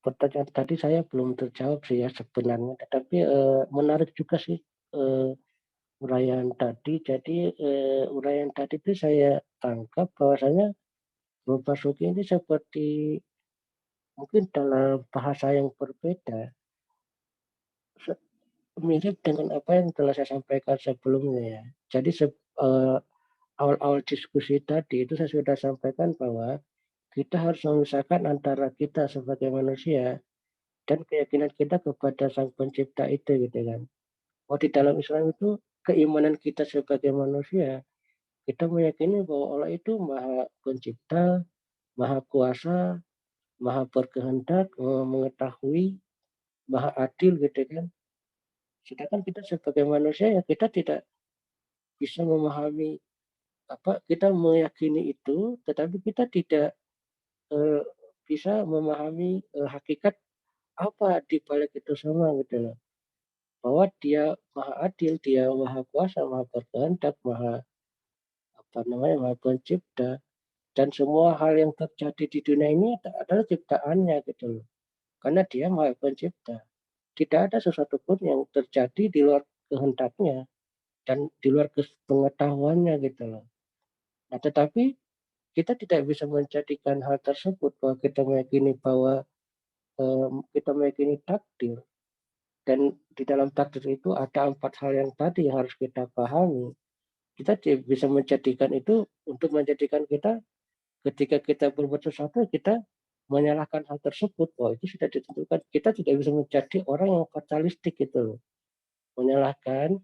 pertanyaan tadi saya belum terjawab sih ya sebenarnya, tetapi menarik juga sih uraian tadi. Jadi uraian tadi itu saya tangkap bahwasanya Bapak Basuki ini seperti mungkin dalam bahasa yang berbeda, mirip dengan apa yang telah saya sampaikan sebelumnya ya. Jadi awal-awal diskusi tadi itu saya sudah sampaikan bahwa kita harus memisahkan antara kita sebagai manusia dan keyakinan kita kepada Sang Pencipta itu gitu kan. Oh, di dalam Islam itu keimanan kita sebagai manusia, kita meyakini bahwa Allah itu Maha Pencipta, Maha Kuasa, Maha Berkehendak, mengetahui, Maha Adil gitu kan. Sedangkan kita sebagai manusia ya kita tidak bisa memahami kita meyakini itu, tetapi kita tidak eh, bisa memahami hakikat apa di balik itu semua gitu loh. bahwa dia maha adil, dia maha kuasa, maha berkehendak, maha maha pencipta, dan semua hal yang terjadi di dunia ini adalah ciptaannya gitu loh. Karena dia maha pencipta. Tidak ada sesuatu pun yang terjadi di luar kehendaknya dan di luar pengetahuannya gitu loh. Nah, tetapi kita tidak bisa menjadikan hal tersebut bahwa kita meyakini takdir, dan di dalam takdir itu ada 4 hal yang tadi yang harus kita pahami. Kita tidak bisa menjadikan itu untuk menjadikan kita ketika kita berbuat sesuatu kita menyalahkan hal tersebut bahwa itu sudah ditentukan. Kita tidak bisa menjadi orang yang fatalistik gitu loh. Menyalahkan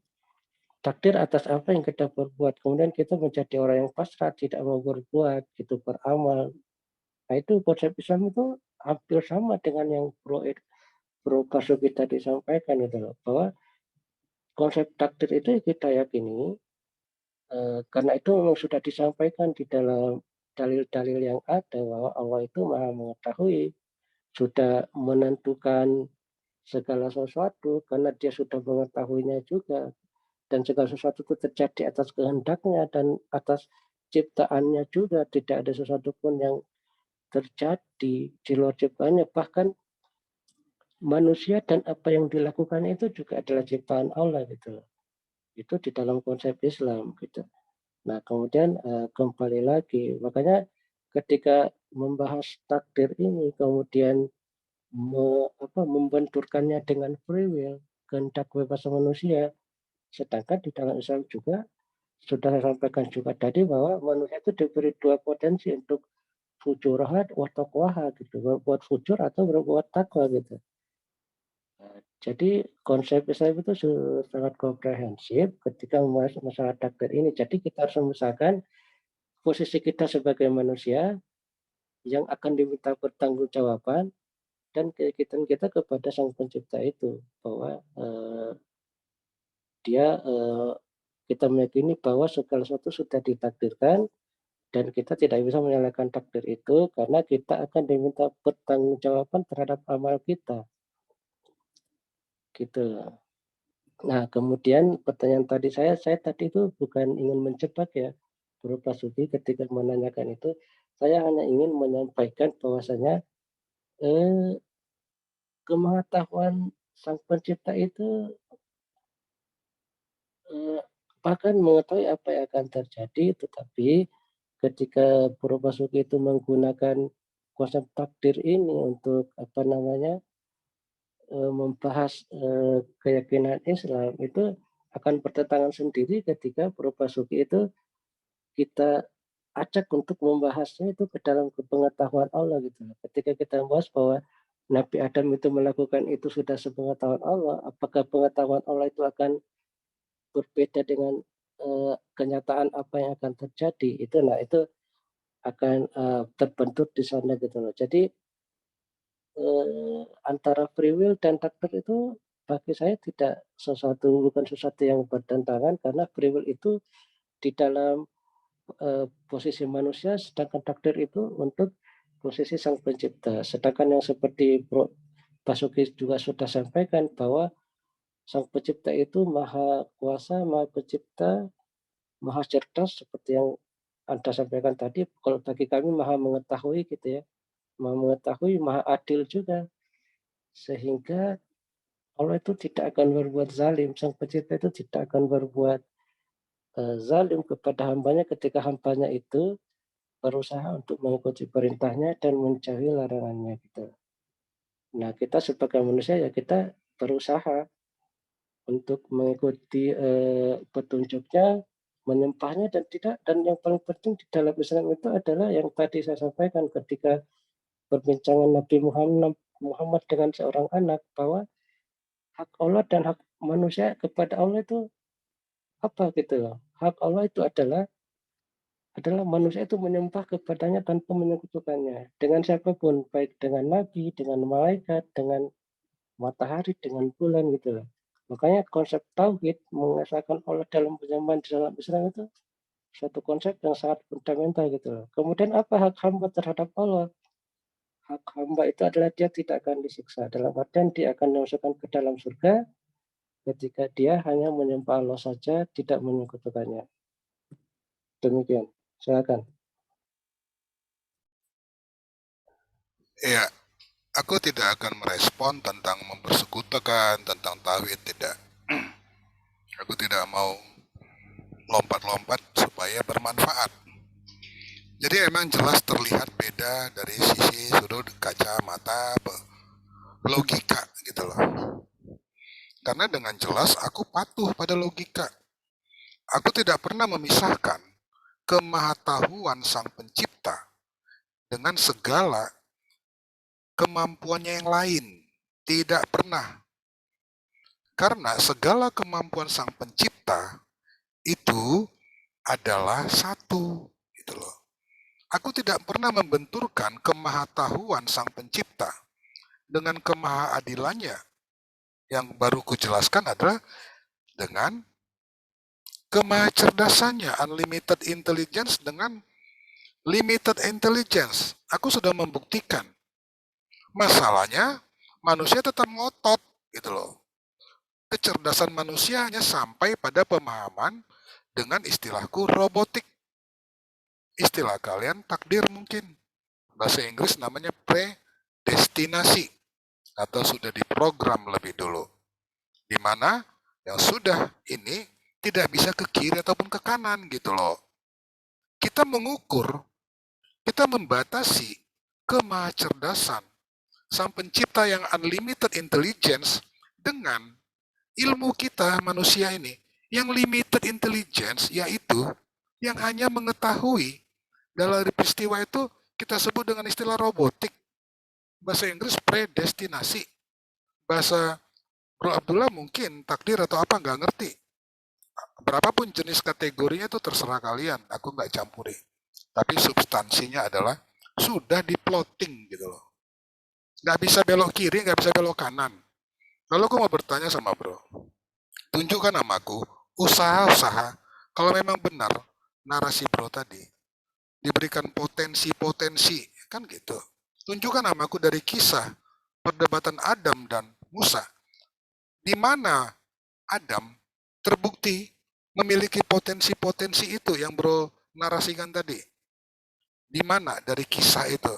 takdir atas apa yang kita perbuat. Kemudian kita menjadi orang yang pasrah, tidak mau berbuat, gitu, beramal. Nah itu konsep Islam itu hampir sama dengan yang Bro Basuki tadi sampaikan gitu loh. Bahwa konsep takdir itu kita yakini karena itu memang sudah disampaikan di dalam dalil-dalil yang ada bahwa Allah itu maha mengetahui, sudah menentukan segala sesuatu karena dia sudah mengetahuinya juga, dan segala sesuatu itu terjadi atas kehendaknya dan atas ciptaannya juga, tidak ada sesuatu pun yang terjadi di luar ciptaannya. Bahkan manusia dan apa yang dilakukan itu juga adalah ciptaan Allah gitu loh. Itu di dalam konsep Islam gitu. Nah, kemudian kembali lagi, makanya ketika membahas takdir ini, kemudian membenturkannya dengan free will, kehendak bebas manusia, sedangkan di dalam Islam juga sudah saya sampaikan juga tadi bahwa manusia itu diberi 2 potensi untuk fujurah wa taqwaha gitu, berbuat fujur atau berbuat takwa gitu. Jadi konsep Islam itu sangat komprehensif ketika membahas masalah takdir ini. Jadi kita harus memisahkan posisi kita sebagai manusia yang akan diminta pertanggungjawaban dan keyakinan kita kepada Sang Pencipta itu, bahwa kita meyakini bahwa segala sesuatu sudah ditakdirkan dan kita tidak bisa menyalahkan takdir itu karena kita akan diminta pertanggungjawaban terhadap amal kita. Gitu. Nah, kemudian pertanyaan tadi saya tadi itu bukan ingin menjebak ya, Bro Basuki ketika menanyakan itu, saya hanya ingin menyampaikan bahwasanya kemahatauan Sang Pencipta itu bahkan mengetahui apa yang akan terjadi, tetapi ketika Bro Basuki itu menggunakan konsep takdir ini untuk membahas keyakinan Islam, itu akan bertentangan sendiri ketika Bro Basuki itu kita ajak untuk membahasnya itu ke dalam pengetahuan Allah gitu. Ketika kita membahas bahwa Nabi Adam itu melakukan itu sudah sepengetahuan Allah, apakah pengetahuan Allah itu akan berbeda dengan kenyataan apa yang akan terjadi? Itu akan terbentuk di sana gitu loh. Jadi antara free will dan takdir itu bagi saya bukan sesuatu yang bertentangan, karena free will itu di dalam posisi manusia, sedangkan takdir itu untuk posisi Sang Pencipta. Sedangkan yang seperti Bro Basuki juga sudah sampaikan bahwa Sang Pencipta itu maha kuasa, maha pencipta, maha cerdas seperti yang Anda sampaikan tadi. Kalau bagi kami maha mengetahui gitu ya, maha mengetahui, maha adil juga, sehingga Allah itu tidak akan berbuat zalim. Sang Pencipta itu tidak akan berbuat zalim kepada hambanya ketika hambanya itu berusaha untuk mengikuti perintahnya dan menjauhi larangannya gitu. Nah, kita sebagai manusia ya kita berusaha untuk mengikuti petunjuknya, menyembahnya, dan yang paling penting di dalam Islam itu adalah yang tadi saya sampaikan ketika perbincangan Nabi Muhammad dengan seorang anak, bahwa hak Allah dan hak manusia kepada Allah itu apa gitu loh. Hak Allah itu adalah manusia itu menyembah kepadanya tanpa menyekutukannya dengan siapapun, baik dengan nabi, dengan malaikat, dengan matahari, dengan bulan gitu loh. Makanya konsep tauhid, mengesahkan Allah dalam penyembahan di dalam Islam itu suatu konsep yang sangat fundamental gitu loh. Kemudian apa hak hamba terhadap Allah? Hak hamba itu adalah dia tidak akan disiksa, dalam artian dia akan dimasukkan ke dalam surga ketika dia hanya menyembah Allah saja, tidak menyekutukannya. Demikian. Silakan. Ya, aku tidak akan merespon tentang mempersekutukan, tentang tauhid, tidak. Aku tidak mau lompat-lompat supaya bermanfaat. Jadi emang jelas terlihat beda dari sisi sudut kacamata logika gitu loh. Karena dengan jelas aku patuh pada logika. Aku tidak pernah memisahkan kemahatauan Sang Pencipta dengan segala kemampuannya yang lain. Tidak pernah. Karena segala kemampuan Sang Pencipta itu adalah satu gitu loh. Aku tidak pernah membenturkan kemahatauan Sang Pencipta dengan kemahaadilannya. Yang baru kujelaskan adalah dengan kemahacerdasannya, unlimited intelligence dengan limited intelligence. Aku sudah membuktikan. Masalahnya manusia tetap ngotot gitu loh. Kecerdasan manusia hanya sampai pada pemahaman dengan istilahku robotik. Istilah kalian takdir mungkin. Bahasa Inggris namanya predestinasi atau sudah diprogram lebih dulu. Di mana yang sudah ini tidak bisa ke kiri ataupun ke kanan gitu loh. Kita mengukur, kita membatasi kemahacerdasan Sang Pencipta yang unlimited intelligence dengan ilmu kita manusia ini yang limited intelligence, yaitu yang hanya mengetahui dalam peristiwa itu kita sebut dengan istilah robotik. Bahasa Inggris predestinasi. Bahasa Bro Abdullah mungkin takdir atau apa nggak ngerti. Berapapun jenis kategorinya itu terserah kalian, aku nggak campuri. Tapi substansinya adalah sudah diplotting gitu loh. Nggak bisa belok kiri, nggak bisa belok kanan. Lalu aku mau bertanya sama bro, tunjukkan sama aku usaha-usaha kalau memang benar narasi bro tadi diberikan potensi-potensi kan gitu. Tunjukkan sama aku dari kisah perdebatan Adam dan Musa, di mana Adam terbukti memiliki potensi-potensi itu yang bro narasikan tadi. Di mana dari kisah itu?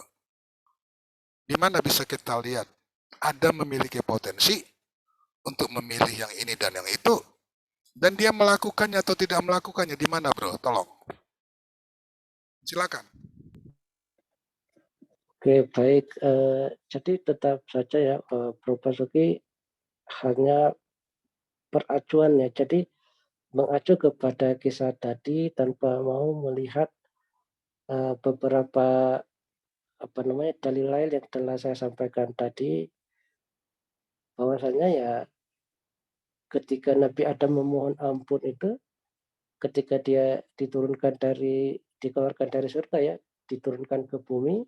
Di mana bisa kita lihat Adam memiliki potensi untuk memilih yang ini dan yang itu, dan dia melakukannya atau tidak melakukannya di mana bro? Tolong. Silakan. Oke, baik. Jadi tetap saja ya, Bro Basuki hanya peracuan ya. Jadi mengacu kepada kisah tadi tanpa mau melihat beberapa dalil lain yang telah saya sampaikan tadi, bahwasanya ya ketika Nabi Adam memohon ampun itu, ketika dia dikeluarkan dari surga ya, diturunkan ke bumi,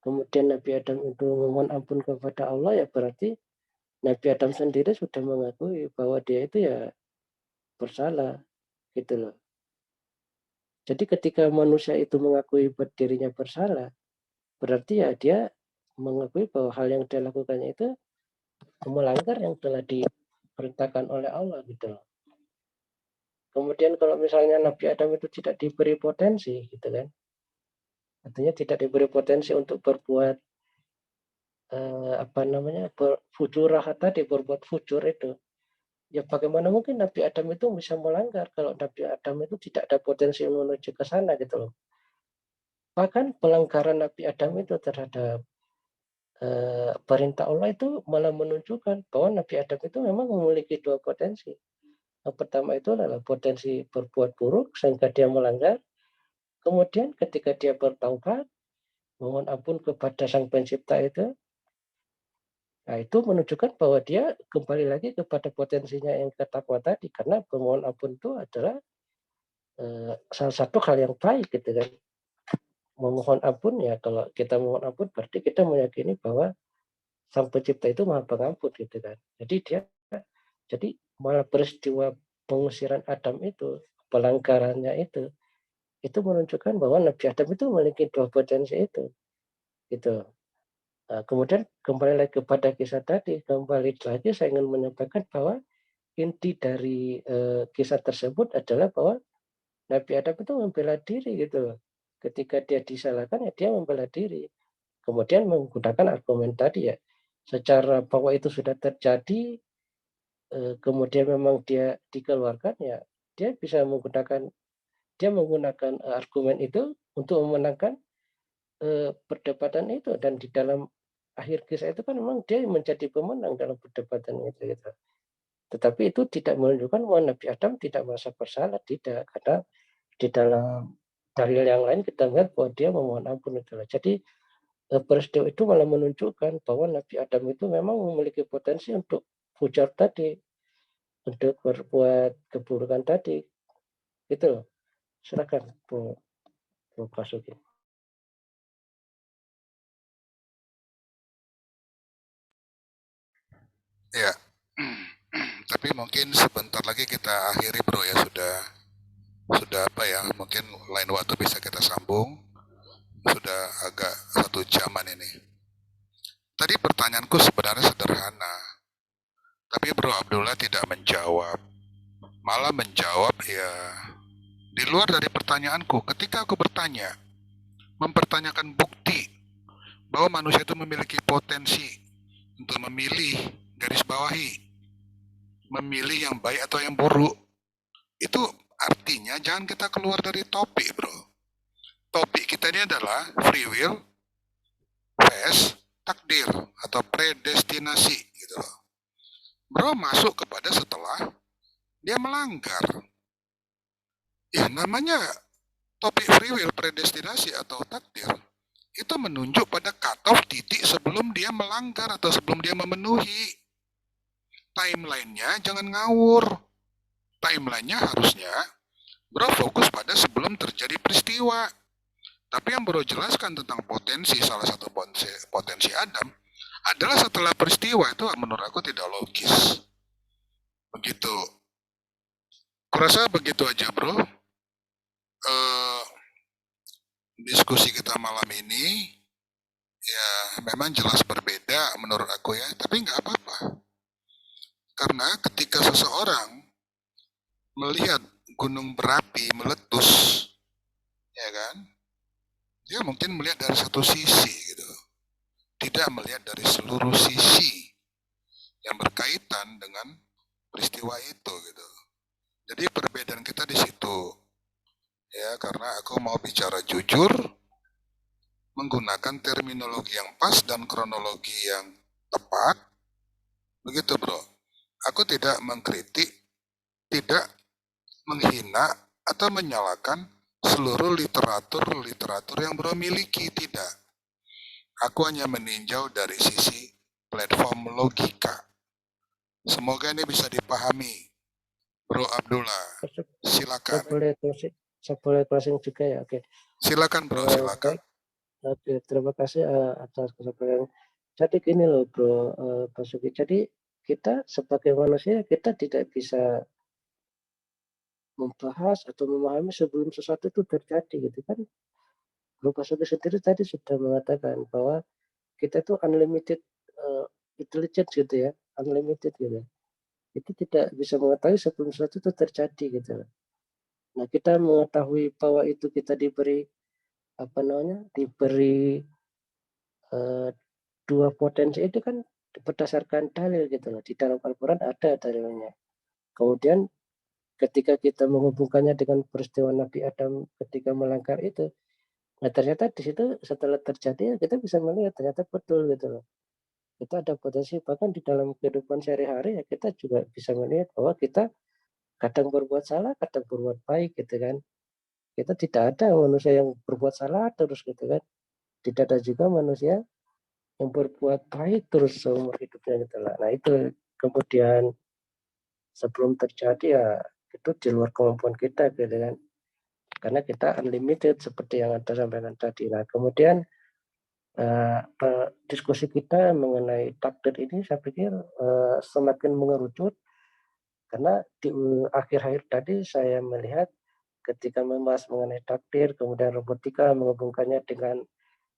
kemudian Nabi Adam itu memohon ampun kepada Allah, ya berarti Nabi Adam sendiri sudah mengakui bahwa dia itu ya bersalah gitu loh. Jadi ketika manusia itu mengakui dirinya bersalah, berarti ya dia mengakui bahwa hal yang dia lakukannya itu melanggar yang telah diperintahkan oleh Allah gitu loh. Kemudian kalau misalnya Nabi Adam itu tidak diberi potensi gitu kan, artinya tidak diberi potensi untuk berbuat fujurah tadi, berbuat fujur itu. Ya bagaimana mungkin Nabi Adam itu bisa melanggar kalau Nabi Adam itu tidak ada potensi menuju ke sana gitu loh. Bahkan pelanggaran Nabi Adam itu terhadap perintah Allah itu malah menunjukkan bahwa Nabi Adam itu memang memiliki dua potensi. Yang pertama itu adalah potensi berbuat buruk sehingga dia melanggar. Kemudian ketika dia bertaubat, mohon ampun kepada Sang Pencipta itu, nah itu menunjukkan bahwa dia kembali lagi kepada potensinya yang ketakwa tadi, karena memohon ampun itu adalah salah satu hal yang baik gitu kan. Memohon ampun ya, kalau kita mohon ampun berarti kita meyakini bahwa Sang Pencipta itu Maha Pengampun gitu kan. Jadi malah peristiwa pengusiran Adam itu, pelanggarannya itu menunjukkan bahwa Nabi Adam itu memiliki dua potensi itu gitu. Nah, kemudian kembali lagi kepada kisah tadi, kembali lagi saya ingin menyampaikan bahwa inti dari kisah tersebut adalah bahwa Nabi Adam itu membela diri gitu loh. Ketika dia disalahkan ya dia membela diri. Kemudian menggunakan argumen tadi ya, secara bahwa itu sudah terjadi, kemudian memang dia dikeluarkan ya, dia bisa menggunakan argumen itu untuk memenangkan perdebatan itu, dan di dalam akhir kisah itu kan memang dia menjadi pemenang dalam perdebatan itu gitu. Tetapi itu tidak menunjukkan bahwa Nabi Adam tidak merasa bersalah, tidak, karena di dalam dalil yang lain kita melihat bahwa dia memohon ampun itu. Jadi peristiwa itu malah menunjukkan bahwa Nabi Adam itu memang memiliki potensi untuk fujar tadi, untuk berbuat keburukan tadi. Gitu loh. Silakan Bu Basuki. Ya. Tapi mungkin sebentar lagi kita akhiri bro ya, sudah apa ya, mungkin lain waktu bisa kita sambung, sudah agak 1 jaman ini. Tadi pertanyaanku sebenarnya sederhana, tapi Bro Abdullah tidak menjawab, malah menjawab ya di luar dari pertanyaanku. Ketika aku bertanya, mempertanyakan bukti bahwa manusia itu memiliki potensi untuk memilih, garis bawahi, memilih yang baik atau yang buruk, itu artinya jangan kita keluar dari topik bro. Topik kita ini adalah free will vs takdir atau predestinasi gitu loh. Bro masuk kepada setelah dia melanggar. Ya namanya topik free will, predestinasi atau takdir itu menunjuk pada cut-off titik sebelum dia melanggar atau sebelum dia memenuhi. Timeline-nya jangan ngawur. Timeline-nya harusnya bro fokus pada sebelum terjadi peristiwa. Tapi yang bro jelaskan tentang potensi, salah satu potensi Adam adalah setelah peristiwa, itu menurut aku tidak logis. Begitu. Kurasa begitu aja bro. Diskusi kita malam ini ya memang jelas berbeda menurut aku ya, tapi nggak apa-apa. Karena ketika seseorang melihat gunung berapi meletus, ya kan, dia mungkin melihat dari satu sisi gitu, tidak melihat dari seluruh sisi yang berkaitan dengan peristiwa itu gitu. Jadi perbedaan kita di situ ya, karena aku mau bicara jujur, menggunakan terminologi yang pas dan kronologi yang tepat. Begitu bro. Aku tidak mengkritik, tidak menghina atau menyalahkan seluruh literatur yang bro miliki, tidak. Aku hanya meninjau dari sisi platform logika. Semoga ini bisa dipahami. Bro Abdullah, silakan. Saya boleh closing juga ya, oke. Silakan bro, silakan. Oke, terima kasih atas kesempatan. Jadi gini loh bro Basuki, jadi kita sebagai manusia kita tidak bisa membahas atau memahami sebelum sesuatu itu terjadi gitu kan. Bro Basuki sendiri tadi sudah mengatakan bahwa kita itu unlimited intelligence gitu ya, unlimited gitu. Itu tidak bisa mengetahui sebelum sesuatu itu terjadi gitu. Nah kita mengetahui bahwa itu kita diberi dua potensi itu kan berdasarkan dalil gitu loh. Di dalam Al-Quran ada dalilnya. Kemudian ketika kita menghubungkannya dengan peristiwa Nabi Adam ketika melanggar itu, nah ternyata di situ setelah terjadi kita bisa melihat ternyata betul gitu loh. Kita ada potensi, bahkan di dalam kehidupan sehari-hari ya kita juga bisa melihat bahwa kita kadang berbuat salah, kadang berbuat baik gitu kan. Kita tidak ada manusia yang berbuat salah terus gitu kan. Tidak ada juga manusia yang berbuat baik terus seumur hidupnya gitu lah. Nah itu kemudian sebelum terjadi ya itu di luar kemampuan kita gitu kan. Karena kita unlimited seperti yang Anda sampaikan tadi. Nah kemudian diskusi kita mengenai takdir ini saya pikir semakin mengerucut karena di akhir-akhir tadi saya melihat ketika membahas mengenai takdir, kemudian robotika menghubungkannya dengan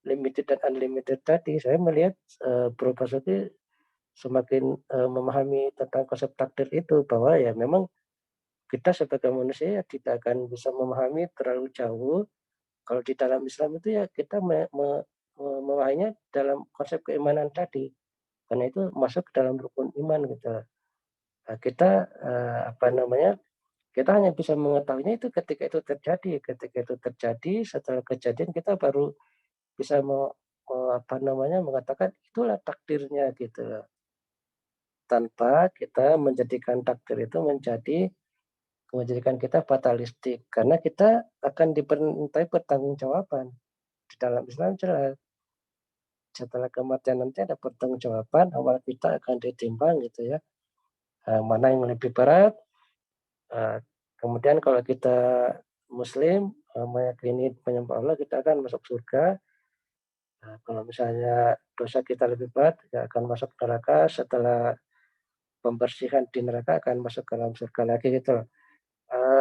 limited dan unlimited tadi, saya melihat Bro Basuki semakin memahami tentang konsep takdir itu, bahwa ya memang kita sebagai manusia ya tidak akan bisa memahami terlalu jauh. Kalau di dalam Islam itu ya kita memahaminya dalam konsep keimanan tadi, karena itu masuk ke dalam rukun iman gitu. Nah, kita kita hanya bisa mengetahuinya itu ketika itu terjadi. Ketika itu terjadi, setelah kejadian kita baru bisa mengatakan itulah takdirnya gitu. Tanpa kita menjadikan takdir itu menjadikan kita fatalistik, karena kita akan dimintai pertanggungjawaban. Di dalam Islam jelas, setelah kematian nanti ada pertanggungjawaban, amal kita akan ditimbang gitu ya. Mana yang lebih berat? Kemudian kalau kita Muslim meyakini penyembah Allah, kita akan masuk surga. Kalau misalnya dosa kita lebih berat, ya akan masuk neraka. Setelah pembersihan di neraka akan masuk ke dalam surga lagi gitu loh.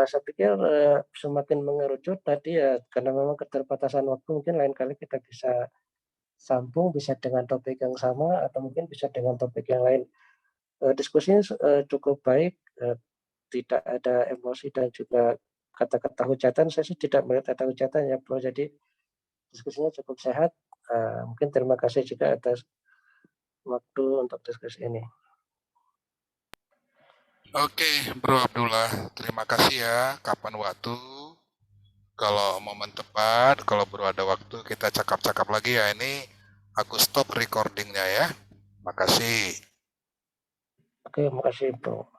Saya pikir semakin mengerucut tadi ya, karena memang keterbatasan waktu, mungkin lain kali kita bisa sambung, bisa dengan topik yang sama atau mungkin bisa dengan topik yang lain. Diskusinya cukup baik, tidak ada emosi dan juga kata-kata hujatan. Saya sih tidak melihat ada hujatan ya Bro, jadi diskusinya cukup sehat. Mungkin terima kasih juga atas waktu untuk diskusi ini. Oke, Bro Abdullah, terima kasih ya. Kapan waktu, kalau momen tepat, kalau Bro ada waktu, kita cakap-cakap lagi ya. Ini aku stop recordingnya ya. Makasih. Oke, makasih Bro.